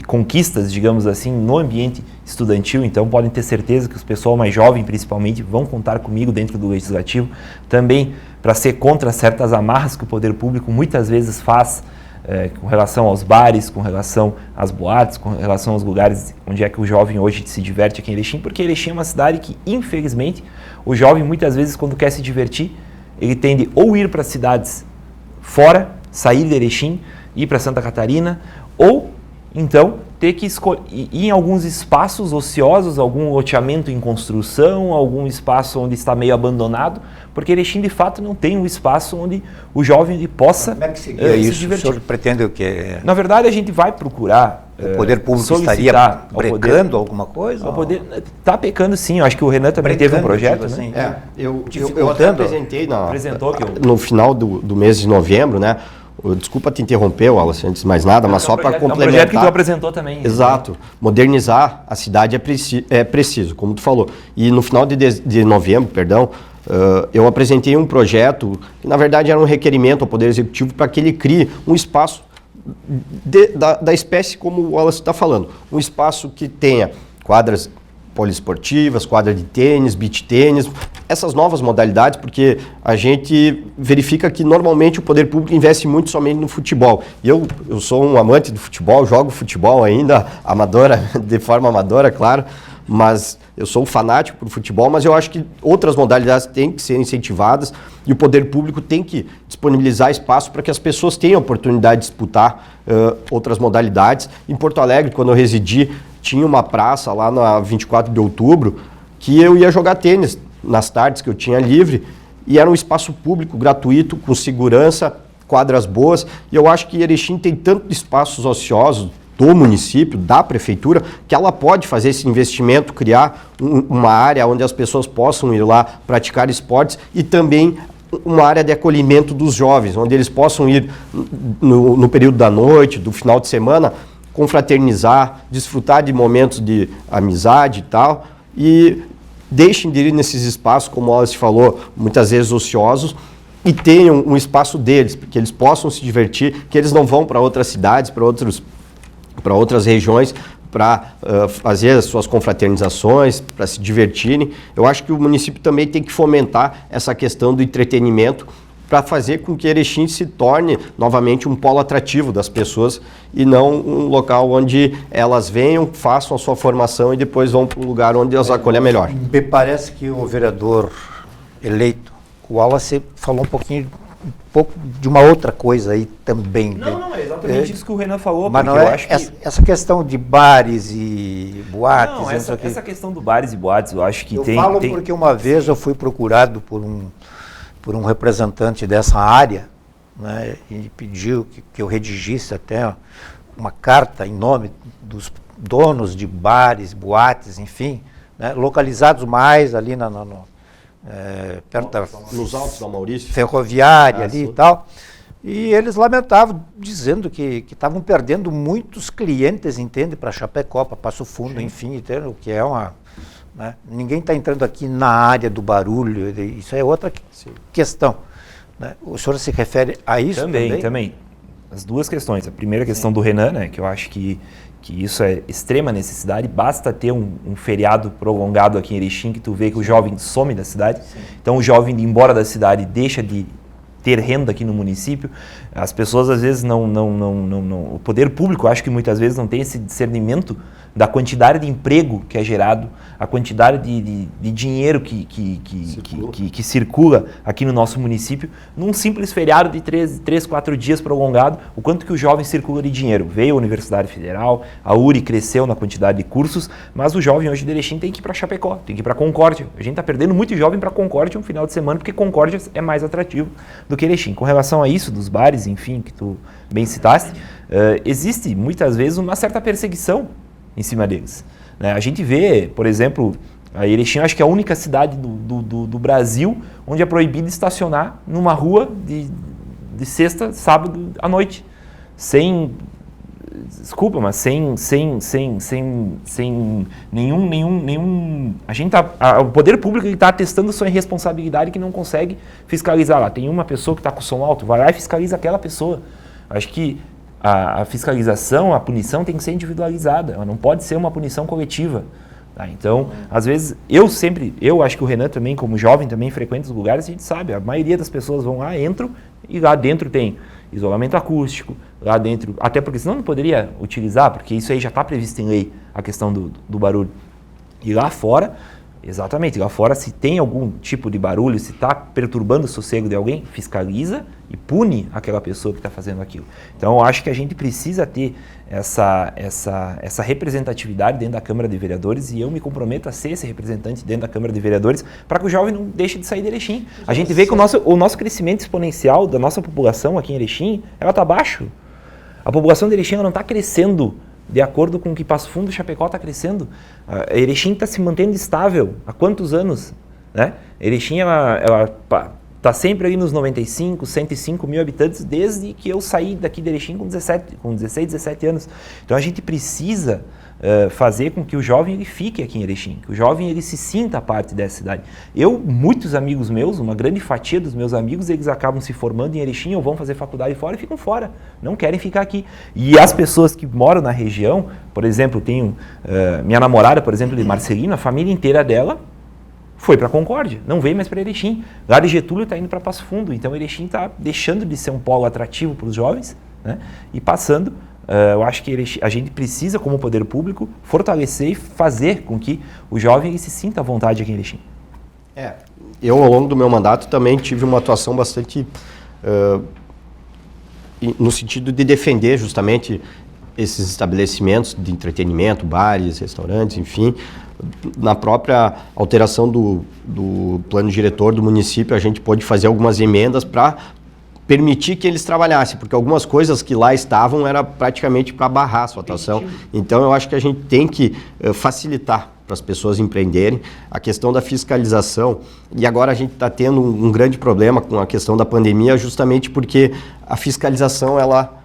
conquistas, digamos assim, no ambiente estudantil, então podem ter certeza que os pessoal mais jovem, principalmente, vão contar comigo dentro do Legislativo, também para ser contra certas amarras que o poder público muitas vezes faz com relação aos bares, com relação às boates, com relação aos lugares onde é que o jovem hoje se diverte aqui em Erechim, porque Erechim é uma cidade que, infelizmente, o jovem muitas vezes, quando quer se divertir, ele tende ou ir para cidades fora, sair de Erechim, ir para Santa Catarina, ou então ter que ir em alguns espaços ociosos, algum loteamento em construção, algum espaço onde está meio abandonado, porque Erechim de fato não tem um espaço onde o jovem possa Como é que seria isso? se divertir. O senhor pretende o quê? Na verdade, a gente vai procurar O poder público estaria brecando alguma coisa? Está pecando, sim. Eu acho que o Renan também teve um projeto, assim, né? Eu até apresentei no final do mês de novembro, né? Desculpa te interromper, Wallace, antes de mais nada, mas só para complementar. É um projeto que tu apresentou também. Exato. Modernizar a cidade é preciso, como tu falou. E no final de novembro, eu apresentei um projeto que, na verdade, era um requerimento ao Poder Executivo para que ele crie um espaço da espécie como o Wallace está falando. Um espaço que tenha quadras poliesportivas, quadra de tênis, beach tênis, essas novas modalidades, porque a gente verifica que normalmente o poder público investe muito somente no futebol. E eu sou um amante do futebol, jogo futebol ainda, de forma amadora, claro, mas eu sou um fanático por futebol, mas eu acho que outras modalidades têm que ser incentivadas e o poder público tem que disponibilizar espaço para que as pessoas tenham a oportunidade de disputar outras modalidades. Em Porto Alegre, quando eu residi, tinha uma praça lá na 24 de outubro que eu ia jogar tênis nas tardes que eu tinha livre e era um espaço público, gratuito, com segurança, quadras boas, e eu acho que Erechim tem tantos espaços ociosos do município, da prefeitura, que ela pode fazer esse investimento, criar uma área onde as pessoas possam ir lá praticar esportes e também uma área de acolhimento dos jovens, onde eles possam ir no período da noite, do final de semana, confraternizar, desfrutar de momentos de amizade e tal, e deixem de ir nesses espaços, como o Wallace falou, muitas vezes ociosos, e tenham um espaço deles, que eles possam se divertir, que eles não vão para outras cidades, para outras regiões, para fazer as suas confraternizações, para se divertirem. Eu acho que o município também tem que fomentar essa questão do entretenimento para fazer com que Erechim se torne novamente um polo atrativo das pessoas e não um local onde elas venham, façam a sua formação e depois vão para um lugar onde elas acolhem melhor. Me parece que o vereador eleito, o Wallace, falou um pouco de uma outra coisa aí também. Não, é exatamente isso que o Renan falou. Mas não é essa questão de bares e boates. Não, essa questão do bares e boates, eu acho que eu falo porque uma vez eu fui procurado por um representante dessa área, né, e pediu que eu redigisse até uma carta em nome dos donos de bares, boates, enfim, né, localizados mais ali perto da Nos altos da Maurício. ferroviária ali sim. e tal. E eles lamentavam, dizendo que estavam perdendo muitos clientes, entende, para Chapecó, para Passo Fundo, enfim, entende, o que é uma... Né, ninguém está entrando aqui na área do barulho, isso é outra questão. Né? O senhor se refere a isso também? Também. As duas questões. A primeira questão do Renan, né, que eu acho que isso é extrema necessidade. Basta ter um feriado prolongado aqui em Erechim que tu vê que o jovem some da cidade. Sim. Então o jovem indo embora da cidade deixa de ter renda aqui no município. As pessoas às vezes não... O poder público, acho que muitas vezes não tem esse discernimento da quantidade de emprego que é gerado, a quantidade de dinheiro que circula aqui no nosso município, num simples feriado de 3, 4 dias prolongado, o quanto que o jovem circula de dinheiro. Veio a Universidade Federal, a URI cresceu na quantidade de cursos, mas o jovem hoje de Erechim tem que ir para Chapecó, tem que ir para Concórdia. A gente está perdendo muito jovem para Concórdia um final de semana, porque Concórdia é mais atrativo do que Erechim. Com relação a isso, dos bares, enfim, que tu bem citaste, existe muitas vezes uma certa perseguição em cima deles. Né? A gente vê, por exemplo, a Erechim acho que é a única cidade do Brasil onde é proibido estacionar numa rua de sexta, sábado à noite. Sem nenhum... O poder público está atestando sua irresponsabilidade que não consegue fiscalizar lá. Tem uma pessoa que está com som alto, vai lá e fiscaliza aquela pessoa. Acho que a fiscalização, a punição tem que ser individualizada, ela não pode ser uma punição coletiva. Tá? Então, às vezes, eu acho que o Renan também, como jovem, também frequenta os lugares, a gente sabe, a maioria das pessoas vão lá, entram, e lá dentro tem isolamento acústico, lá dentro, até porque senão não poderia utilizar, porque isso aí já está previsto em lei, a questão do barulho. E lá fora, exatamente, lá fora, se tem algum tipo de barulho, se está perturbando o sossego de alguém, fiscaliza e pune aquela pessoa que está fazendo aquilo. Então, eu acho que a gente precisa ter essa representatividade dentro da Câmara de Vereadores, e eu me comprometo a ser esse representante dentro da Câmara de Vereadores para que o jovem não deixe de sair de Erechim. A gente vê que o nosso crescimento exponencial da nossa população aqui em Erechim, ela está baixo. A população de Erechim ela não está crescendo de acordo com o que Passo Fundo e Chapecó está crescendo. A Erechim está se mantendo estável há quantos anos? Né? Erechim ela está sempre ali nos 95, 105 mil habitantes desde que eu saí daqui de Erechim com 16, 17 anos. Então a gente precisa fazer com que o jovem ele fique aqui em Erechim, que o jovem ele se sinta parte dessa cidade. Muitos amigos meus, uma grande fatia dos meus amigos, eles acabam se formando em Erechim ou vão fazer faculdade fora e ficam fora, não querem ficar aqui. E as pessoas que moram na região, por exemplo, tenho minha namorada, por exemplo, de Marcelina, a família inteira dela foi para Concórdia, não veio mais para Erechim. Lá de Getúlio está indo para Passo Fundo, então Erechim está deixando de ser um polo atrativo para os jovens, né, e passando. Eu acho que a gente precisa, como poder público, fortalecer e fazer com que o jovem se sinta à vontade aqui em Erechim. Eu, ao longo do meu mandato, também tive uma atuação bastante no sentido de defender justamente esses estabelecimentos de entretenimento, bares, restaurantes, enfim. Na própria alteração do plano diretor do município, a gente pôde fazer algumas emendas para permitir que eles trabalhassem, porque algumas coisas que lá estavam era praticamente para barrar a sua atuação. Então, eu acho que a gente tem que facilitar para as pessoas empreenderem. A questão da fiscalização, e agora a gente está tendo um grande problema com a questão da pandemia, justamente porque a fiscalização, ela,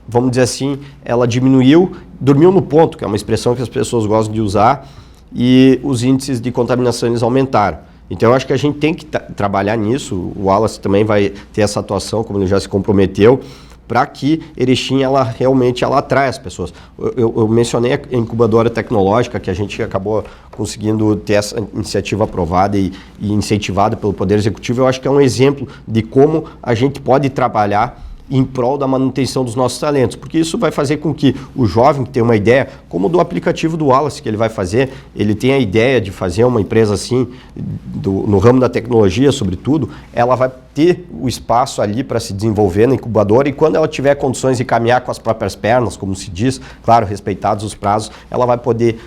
vamos dizer assim, ela dormiu no ponto, que é uma expressão que as pessoas gostam de usar, e os índices de contaminação eles aumentaram. Então, eu acho que a gente tem que trabalhar nisso. O Wallace também vai ter essa atuação, como ele já se comprometeu, para que Erechim realmente atraia as pessoas. Eu mencionei a incubadora tecnológica, que a gente acabou conseguindo ter essa iniciativa aprovada e incentivada pelo Poder Executivo. Eu acho que é um exemplo de como a gente pode trabalhar em prol da manutenção dos nossos talentos, porque isso vai fazer com que o jovem que tem uma ideia, como do aplicativo do Wallace que ele vai fazer, ele tem a ideia de fazer uma empresa assim, no ramo da tecnologia, sobretudo, ela vai ter o espaço ali para se desenvolver na incubadora, e quando ela tiver condições de caminhar com as próprias pernas, como se diz, claro, respeitados os prazos, ela vai poder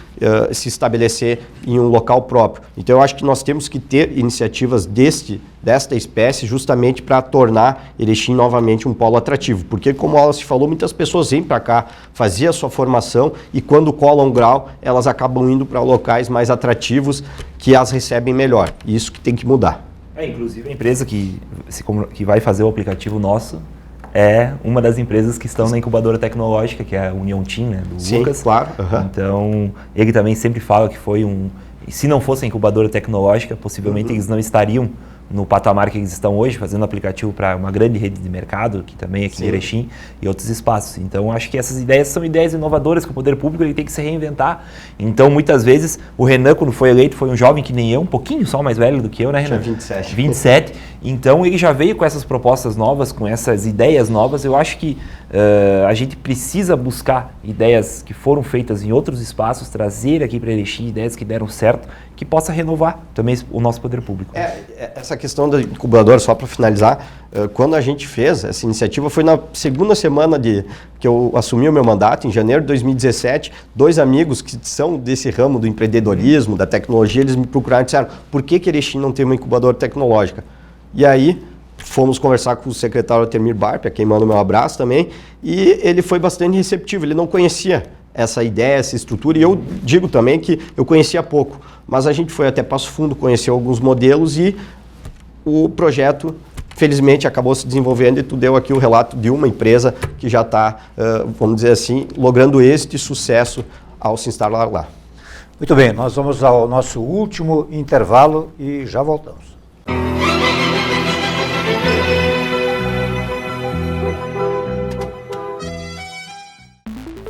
se estabelecer em um local próprio. Então, eu acho que nós temos que ter iniciativas desse desta espécie justamente para tornar Erechim novamente um polo atrativo. Porque, como o Wallace falou, muitas pessoas vêm para cá, faziam a sua formação e quando colam grau, elas acabam indo para locais mais atrativos que as recebem melhor. Isso que tem que mudar. Inclusive a empresa que vai fazer o aplicativo nosso é uma das empresas que estão na incubadora tecnológica, que é a Union Team, né, do Sim, Lucas. Claro. Então, ele também sempre fala que foi se não fosse a incubadora tecnológica, possivelmente eles não estariam no patamar que eles estão hoje, fazendo aplicativo para uma grande rede de mercado, que também é aqui em Erechim, e outros espaços. Então, acho que essas ideias são ideias inovadoras que o poder público ele tem que se reinventar. Então, muitas vezes, o Renan, quando foi eleito, foi um jovem que nem eu, um pouquinho só mais velho do que eu, né, Renan? Tinha 27. 27. Então, ele já veio com essas propostas novas, com essas ideias novas. Eu acho que a gente precisa buscar ideias que foram feitas em outros espaços, trazer aqui para Erechim ideias que deram certo, que possa renovar também o nosso poder público. Essa questão da incubadora, só para finalizar, quando a gente fez essa iniciativa, foi na segunda semana que eu assumi o meu mandato, em janeiro de 2017, 2 amigos que são desse ramo do empreendedorismo, da tecnologia, eles me procuraram e disseram, por que Erechim não tem uma incubadora tecnológica? E aí, fomos conversar com o secretário Altemir Barp, a quem mando meu abraço também, e ele foi bastante receptivo, ele não conhecia essa ideia, essa estrutura, e eu digo também que eu conhecia pouco, mas a gente foi até Passo Fundo, conheceu alguns modelos e o projeto, felizmente, acabou se desenvolvendo e tu deu aqui o relato de uma empresa que já está, vamos dizer assim, logrando êxito e sucesso ao se instalar lá. Muito bem, nós vamos ao nosso último intervalo e já voltamos.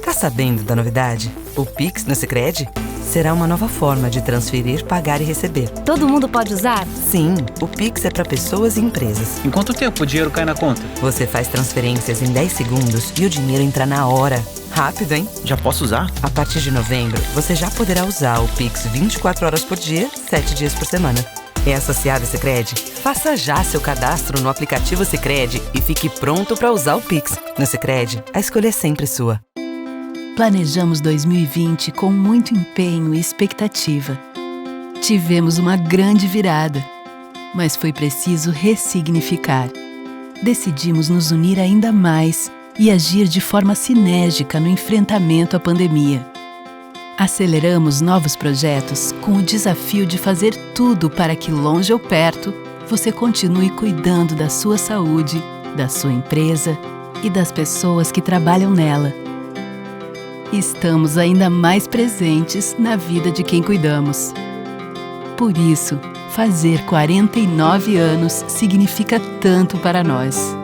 Tá sabendo da novidade? O Pix no Sicredi será uma nova forma de transferir, pagar e receber. Todo mundo pode usar? Sim, o Pix é para pessoas e empresas. Em quanto tempo o dinheiro cai na conta? Você faz transferências em 10 segundos e o dinheiro entra na hora. Rápido, hein? Já posso usar? A partir de novembro, você já poderá usar o Pix 24 horas por dia, 7 dias por semana. É associado ao Sicredi? Faça já seu cadastro no aplicativo Sicredi e fique pronto para usar o Pix. No Sicredi, a escolha é sempre sua. Planejamos 2020 com muito empenho e expectativa. Tivemos uma grande virada, mas foi preciso ressignificar. Decidimos nos unir ainda mais e agir de forma sinérgica no enfrentamento à pandemia. Aceleramos novos projetos com o desafio de fazer tudo para que, longe ou perto, você continue cuidando da sua saúde, da sua empresa e das pessoas que trabalham nela. Estamos ainda mais presentes na vida de quem cuidamos. Por isso, fazer 49 anos significa tanto para nós.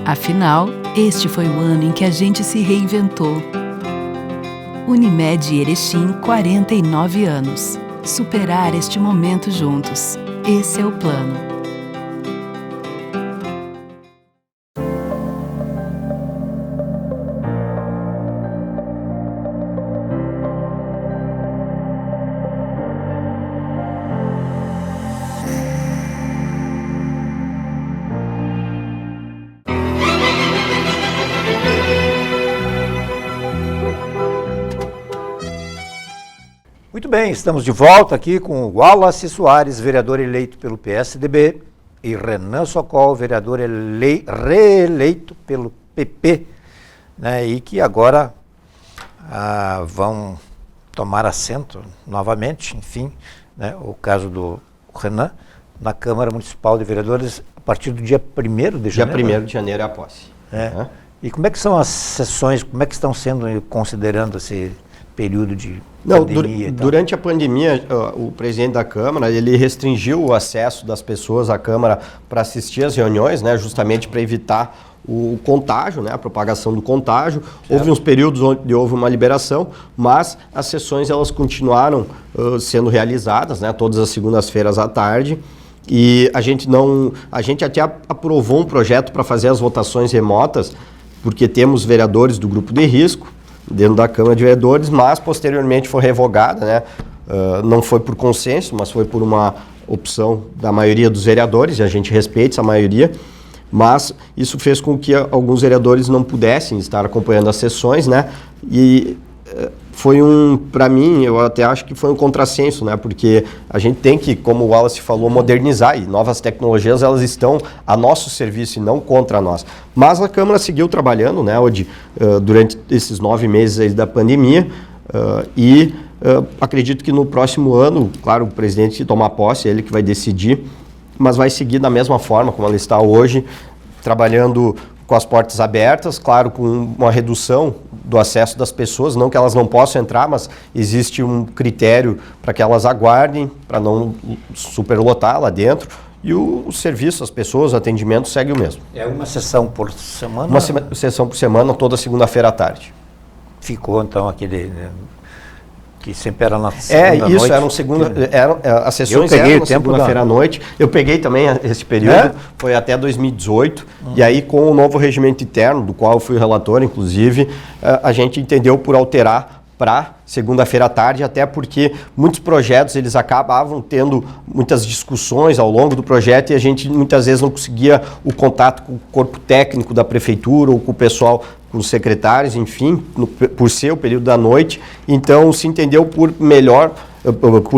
Afinal, este foi o ano em que a gente se reinventou. Unimed Erechim, 49 anos. Superar este momento juntos. Esse é o plano. Muito bem, estamos de volta aqui com o Wallace Soares, vereador eleito pelo PSDB, e Renan Sokol, vereador reeleito pelo PP, né, e que agora vão tomar assento novamente, enfim, né, o caso do Renan, na Câmara Municipal de Vereadores a partir do dia 1º de janeiro. Dia 1º de janeiro é a posse. É. E como é que são as sessões, como é que estão sendo, considerando esse período de pandemia? Durante a pandemia, o presidente da Câmara, ele restringiu o acesso das pessoas à Câmara para assistir às reuniões, né, justamente para evitar o contágio, né, a propagação do contágio. Certo. Houve uns períodos onde houve uma liberação, mas as sessões elas continuaram sendo realizadas, né, todas as segundas-feiras à tarde. E a gente até aprovou um projeto para fazer as votações remotas, porque temos vereadores do grupo de risco dentro da Câmara de Vereadores, mas posteriormente foi revogada, né? Não foi por consenso, mas foi por uma opção da maioria dos vereadores, e a gente respeita essa maioria, mas isso fez com que alguns vereadores não pudessem estar acompanhando as sessões, né? E para mim, eu até acho que foi um contrassenso, né? Porque a gente tem que, como o Wallace falou, modernizar, e novas tecnologias, elas estão a nosso serviço e não contra nós. Mas a Câmara seguiu trabalhando, né, durante esses 9 meses aí da pandemia, acredito que no próximo ano, claro, o presidente tomar posse, é ele que vai decidir, mas vai seguir da mesma forma como ela está hoje, trabalhando com as portas abertas, claro, com uma redução do acesso das pessoas, não que elas não possam entrar, mas existe um critério para que elas aguardem, para não superlotar lá dentro, e o serviço, as pessoas, o atendimento segue o mesmo. É uma sessão por semana? Uma sessão por semana, toda segunda-feira à tarde. Ficou, então, aquele... que sempre era na segunda isso, noite. As sessões eram na segunda-feira à noite. Eu peguei também esse período, foi até 2018, e aí com o novo regimento interno, do qual eu fui relator, inclusive, a gente entendeu por alterar para segunda-feira à tarde, até porque muitos projetos eles acabavam tendo muitas discussões ao longo do projeto e a gente muitas vezes não conseguia o contato com o corpo técnico da prefeitura ou com o pessoal, com os secretários, enfim, por ser o período da noite. Então se entendeu por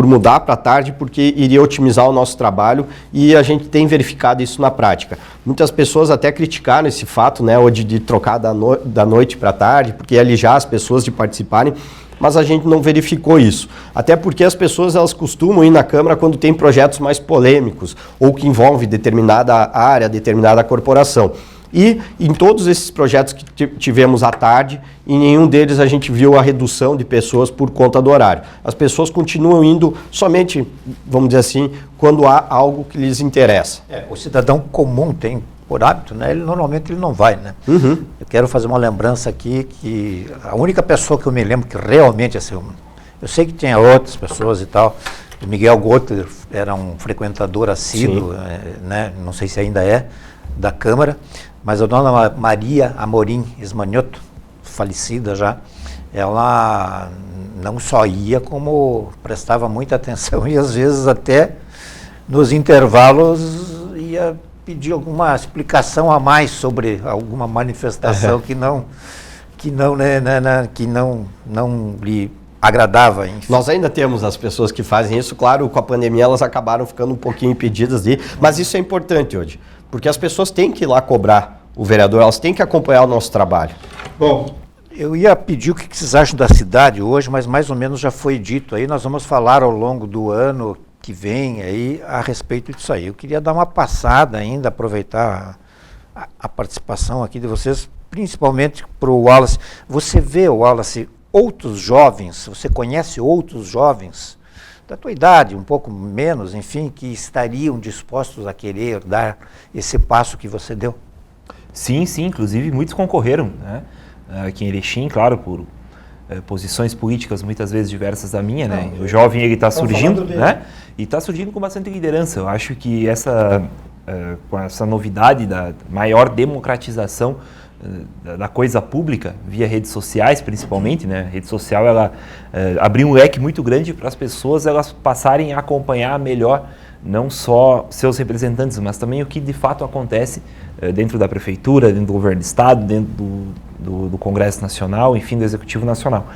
mudar para a tarde, porque iria otimizar o nosso trabalho e a gente tem verificado isso na prática. Muitas pessoas até criticaram esse fato, né, de trocar da noite para a tarde, porque ia alijar as pessoas de participarem, mas a gente não verificou isso. Até porque as pessoas elas costumam ir na Câmara quando tem projetos mais polêmicos ou que envolvem determinada área, determinada corporação. E em todos esses projetos que tivemos à tarde, em nenhum deles a gente viu a redução de pessoas por conta do horário. As pessoas continuam indo somente, vamos dizer assim, quando há algo que lhes interessa. O cidadão comum tem por hábito, né? Normalmente ele não vai, né? Uhum. Eu quero fazer uma lembrança aqui que a única pessoa que eu me lembro que realmente assim, eu sei que tinha outras pessoas e tal. O Miguel Gotter era um frequentador assíduo, né? Não sei se ainda é, da Câmara. Mas a dona Maria Amorim Esmanioto, falecida já, ela não só ia, como prestava muita atenção e às vezes até nos intervalos ia pedir alguma explicação a mais sobre alguma manifestação que não lhe agradava. Enfim. Nós ainda temos as pessoas que fazem isso, claro, com a pandemia elas acabaram ficando um pouquinho impedidas de ir, mas isso é importante hoje. Porque as pessoas têm que ir lá cobrar o vereador, elas têm que acompanhar o nosso trabalho. Bom, eu ia pedir o que vocês acham da cidade hoje, mas mais ou menos já foi dito aí. Nós vamos falar ao longo do ano que vem aí a respeito disso aí. Eu queria dar uma passada ainda, aproveitar a participação aqui de vocês, principalmente para o Wallace. Você vê, Wallace, outros jovens, você conhece outros jovens da tua idade, um pouco menos, enfim, que estariam dispostos a querer dar esse passo que você deu? Sim, inclusive muitos concorreram, né? Aqui em Erechim, claro, por posições políticas muitas vezes diversas da minha, né? O jovem ele está surgindo, né? E está surgindo com bastante liderança. Eu acho que com essa novidade da maior democratização da coisa pública, via redes sociais principalmente, né? A rede social ela abriu um leque muito grande para as pessoas elas passarem a acompanhar melhor não só seus representantes, mas também o que de fato acontece dentro da prefeitura, dentro do governo do estado, dentro do Congresso Nacional, enfim, do Executivo Nacional.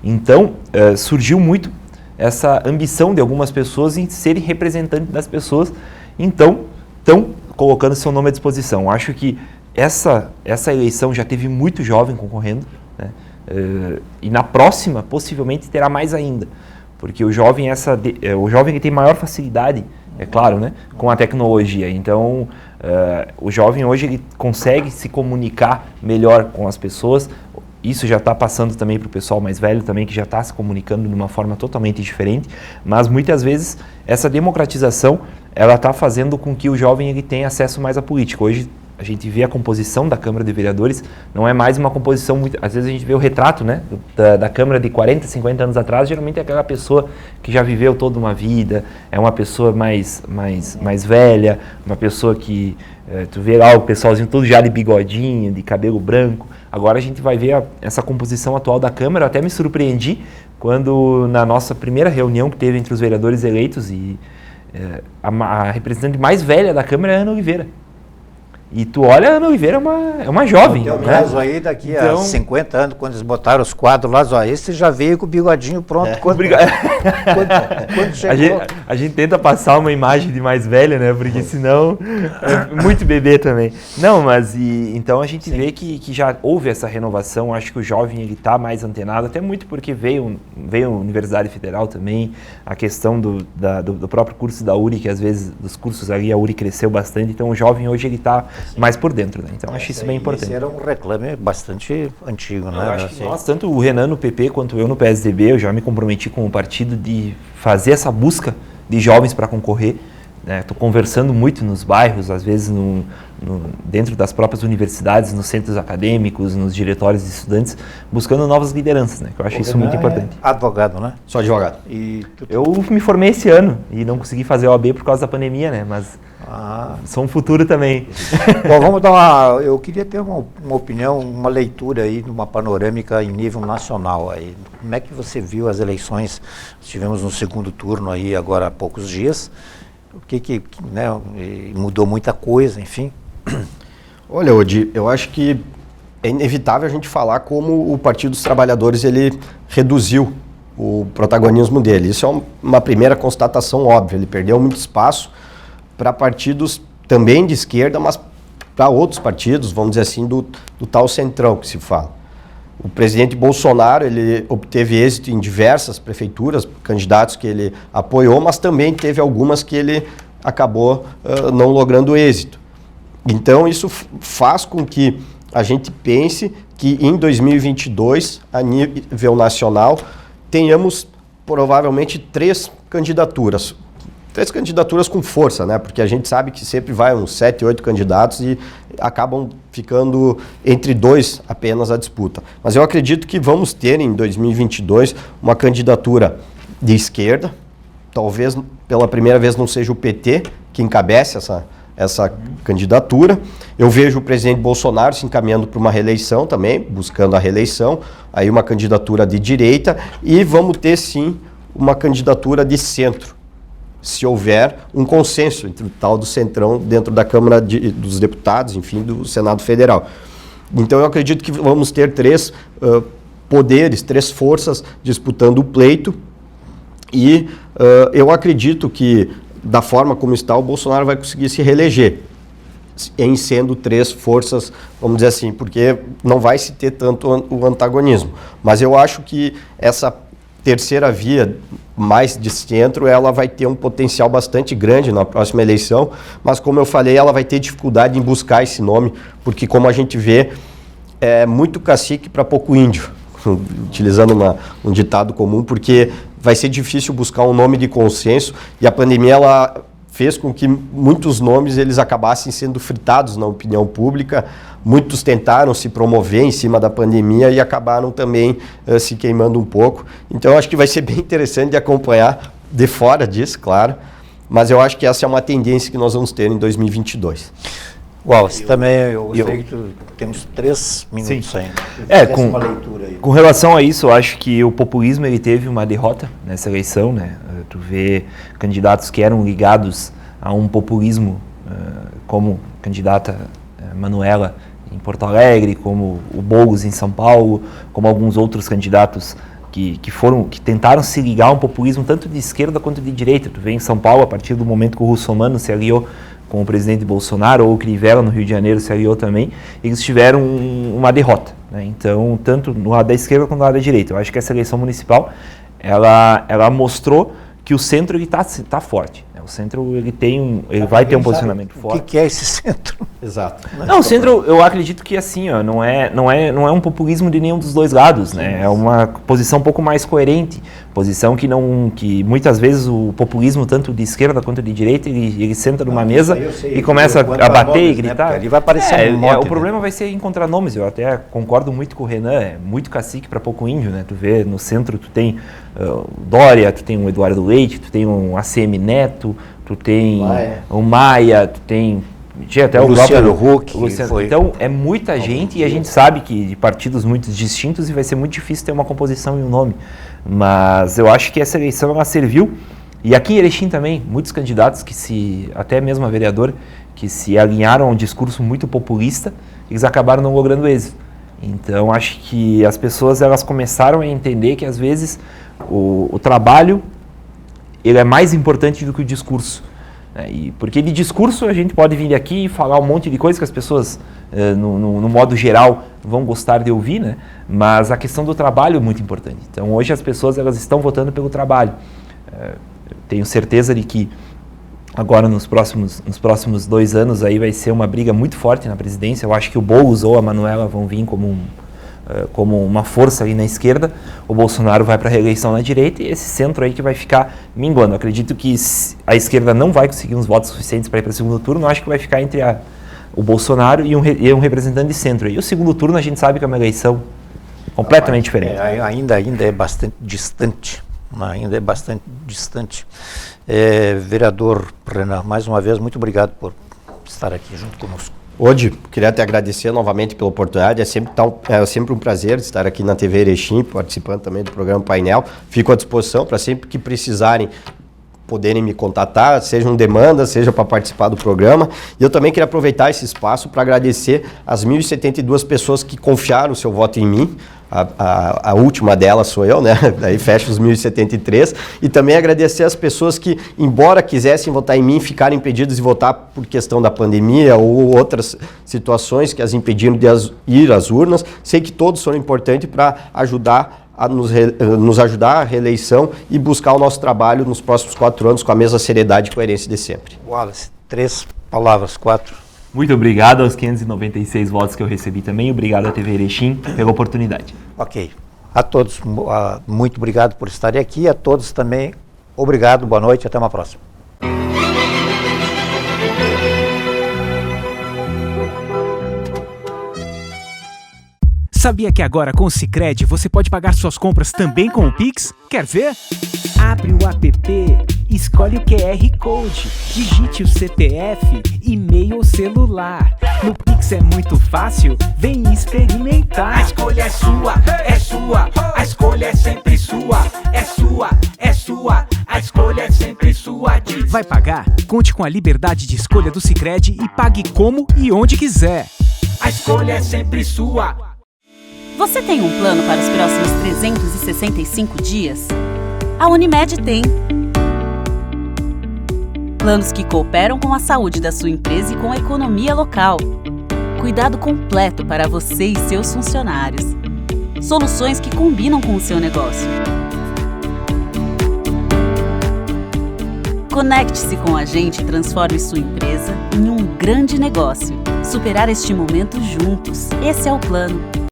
Então, surgiu muito essa ambição de algumas pessoas em serem representantes das pessoas, então estão colocando seu nome à disposição. Acho que essa eleição já teve muito jovem concorrendo, né? E na próxima possivelmente terá mais ainda, porque o jovem que tem maior facilidade, é claro, né, com a tecnologia. Então o jovem hoje ele consegue se comunicar melhor com as pessoas. Isso já está passando também para o pessoal mais velho também, que já está se comunicando de uma forma totalmente diferente, mas muitas vezes essa democratização ela está fazendo com que o jovem ele tenha acesso mais à política. Hoje a gente vê a composição da Câmara de Vereadores, não é mais uma composição muito... Às vezes a gente vê o retrato, né, da Câmara de 40, 50 anos atrás, geralmente é aquela pessoa que já viveu toda uma vida, é uma pessoa mais velha, uma pessoa que... tu vê lá o pessoalzinho todo já de bigodinho, de cabelo branco. Agora a gente vai ver essa composição atual da Câmara. Eu até me surpreendi quando na nossa primeira reunião que teve entre os vereadores eleitos, e a representante mais velha da Câmara é a Ana Oliveira. E tu olha, a Ana Oliveira é uma jovem. Tem um né? caso aí daqui a 50 anos, quando eles botaram os quadros lá, ó, esse já veio com o bigodinho pronto. Quando chegou... A gente tenta passar uma imagem de mais velha, né? Porque senão é muito bebê também. Não, mas então a gente vê que já houve essa renovação. Acho que o jovem ele tá mais antenado, até muito porque veio a Universidade Federal também, a questão do próprio curso da URI, que às vezes dos cursos ali a URI cresceu bastante, então o jovem hoje ele tá mais por dentro, né? Então acho isso bem importante. Esse era um reclame bastante antigo, né? Eu acho que nós, tanto o Renan no PP quanto eu no PSDB, eu já me comprometi com o partido de fazer essa busca de jovens para concorrer. Estou conversando muito nos bairros, às vezes dentro das próprias universidades, nos centros acadêmicos, nos diretórios de estudantes, buscando novas lideranças, né? Que eu acho isso muito importante. Advogado, né? Sou advogado. Eu me formei esse ano e não consegui fazer OAB por causa da pandemia, né? Mas sou um futuro também. Bom, vamos dar eu queria ter uma opinião, uma leitura aí, uma panorâmica em nível nacional aí. Como é que você viu as eleições? Estivemos no segundo turno aí agora há poucos dias. O que né, mudou muita coisa, enfim. Olha, Odi, eu acho que é inevitável a gente falar como o Partido dos Trabalhadores ele reduziu o protagonismo dele. Isso é uma primeira constatação óbvia. Ele perdeu muito espaço para partidos também de esquerda, mas para outros partidos, vamos dizer assim, do tal centrão que se fala. O presidente Bolsonaro ele obteve êxito em diversas prefeituras, candidatos que ele apoiou, mas também teve algumas que ele acabou não logrando êxito. Então isso faz com que a gente pense que em 2022, a nível nacional, tenhamos provavelmente três candidaturas com força, né? Porque a gente sabe que sempre vai uns 7, 8 candidatos e acabam ficando entre dois apenas a disputa. Mas eu acredito que vamos ter em 2022 uma candidatura de esquerda, talvez pela primeira vez não seja o PT que encabece essa candidatura. Eu vejo o presidente Bolsonaro se encaminhando para uma reeleição também, buscando a reeleição, aí uma candidatura de direita, e vamos ter sim uma candidatura de centro, se houver um consenso entre o tal do centrão dentro da Câmara dos Deputados, enfim, do Senado Federal. Então eu acredito que vamos ter três poderes, três forças disputando o pleito, e eu acredito que, da forma como está, o Bolsonaro vai conseguir se reeleger, em sendo três forças, vamos dizer assim, porque não vai se ter tanto o antagonismo. Mas eu acho que essa terceira via, mais de centro, ela vai ter um potencial bastante grande na próxima eleição, mas como eu falei, ela vai ter dificuldade em buscar esse nome, porque como a gente vê, é muito cacique para pouco índio, utilizando um ditado comum, porque vai ser difícil buscar um nome de consenso, e a pandemia ela fez com que muitos nomes eles acabassem sendo fritados na opinião pública. Muitos tentaram se promover em cima da pandemia e acabaram também se queimando um pouco. Então eu acho que vai ser bem interessante de acompanhar de fora disso, claro, mas eu acho que essa é uma tendência que nós vamos ter em 2022. Wallace, também eu sei que temos 3 minutos ainda. Uma leitura aí. Com relação a isso, eu acho que o populismo ele teve uma derrota nessa eleição, né? Tu vê candidatos que eram ligados a um populismo, como candidata Manuela em Porto Alegre, como o Boulos em São Paulo, como alguns outros candidatos que tentaram se ligar a um populismo tanto de esquerda quanto de direita. Tu vê em São Paulo, a partir do momento que o Russomano se aliou com o presidente Bolsonaro, ou o Crivella no Rio de Janeiro se aliou também, eles tiveram uma derrota, né? Então, tanto no lado da esquerda quanto no lado da direita. Eu acho que essa eleição municipal, ela mostrou que o centro está forte, né? O centro ele vai ter um posicionamento forte. O que é esse centro? Exato. Não, o centro, eu acredito que assim, ó, não é um populismo de nenhum dos dois lados, né? É uma posição um pouco mais coerente, posição que muitas vezes o populismo tanto de esquerda quanto de direita ele senta numa mesa e começa a bater e gritar. Né? Ali vai aparecer um monte, o problema vai ser encontrar nomes. Eu até concordo muito com o Renan, é muito cacique para pouco índio, né? Tu vê no centro tu tem Dória, tu tem um Eduardo Leite, tu tem um ACM Neto, tu tem o Maia, tu tem até o Luciano Huck. Foi... Então é muita gente e a gente sabe que de partidos muito distintos e vai ser muito difícil ter uma composição e um nome. Mas eu acho que essa eleição ela serviu. E aqui em Erechim também, muitos candidatos até mesmo a vereador, que se alinharam a um discurso muito populista, eles acabaram não logrando êxito. Então, acho que as pessoas elas começaram a entender que, às vezes, o trabalho ele é mais importante do que o discurso. Porque de discurso a gente pode vir aqui e falar um monte de coisas que as pessoas, no modo geral, vão gostar de ouvir, né? Mas a questão do trabalho é muito importante. Então, hoje as pessoas elas estão votando pelo trabalho. Tenho certeza de que agora nos próximos 2 anos aí vai ser uma briga muito forte na presidência. Eu acho que o Boulos ou a Manuela vão vir como uma força ali na esquerda, o Bolsonaro vai para a reeleição na direita e esse centro aí que vai ficar minguando. Eu acredito que a esquerda não vai conseguir uns votos suficientes para ir para o segundo turno, eu acho que vai ficar entre o Bolsonaro e um representante de centro. E o segundo turno a gente sabe que é uma eleição completamente diferente. Ainda é bastante distante. Vereador Renan, mais uma vez, muito obrigado por estar aqui junto conosco. Hoje, queria te agradecer novamente pela oportunidade, é sempre um prazer estar aqui na TV Erechim, participando também do programa Painel. Fico à disposição para sempre que precisarem poderem me contatar, sejam demandas, seja para participar do programa. E eu também queria aproveitar esse espaço para agradecer as 1.072 pessoas que confiaram o seu voto em mim. A última delas sou eu, né? Daí fecha os 1.073. E também agradecer as pessoas que, embora quisessem votar em mim, ficaram impedidas de votar por questão da pandemia ou outras situações que as impediram de ir às urnas. Sei que todos são importantes para ajudar a nos ajudar à reeleição e buscar o nosso trabalho nos próximos 4 anos com a mesma seriedade e coerência de sempre. Wallace, 3 palavras, 4. Muito obrigado aos 596 votos que eu recebi também. Obrigado à TV Erechim pela oportunidade. Ok. A todos, muito obrigado por estarem aqui. A todos também, obrigado, boa noite, até uma próxima. Sabia que agora com o Sicredi você pode pagar suas compras também com o Pix? Quer ver? Abre o app, escolhe o QR Code, digite o CPF, e-mail ou celular. No Pix é muito fácil, vem experimentar. A escolha é sua, a escolha é sempre sua, é sua, a escolha é sempre sua. Vai pagar? Conte com a liberdade de escolha do Sicredi e pague como e onde quiser. A escolha é sempre sua. Você tem um plano para os próximos 365 dias? A Unimed tem. Planos que cooperam com a saúde da sua empresa e com a economia local. Cuidado completo para você e seus funcionários. Soluções que combinam com o seu negócio. Conecte-se com a gente e transforme sua empresa em um grande negócio. Superar este momento juntos. Esse é o plano.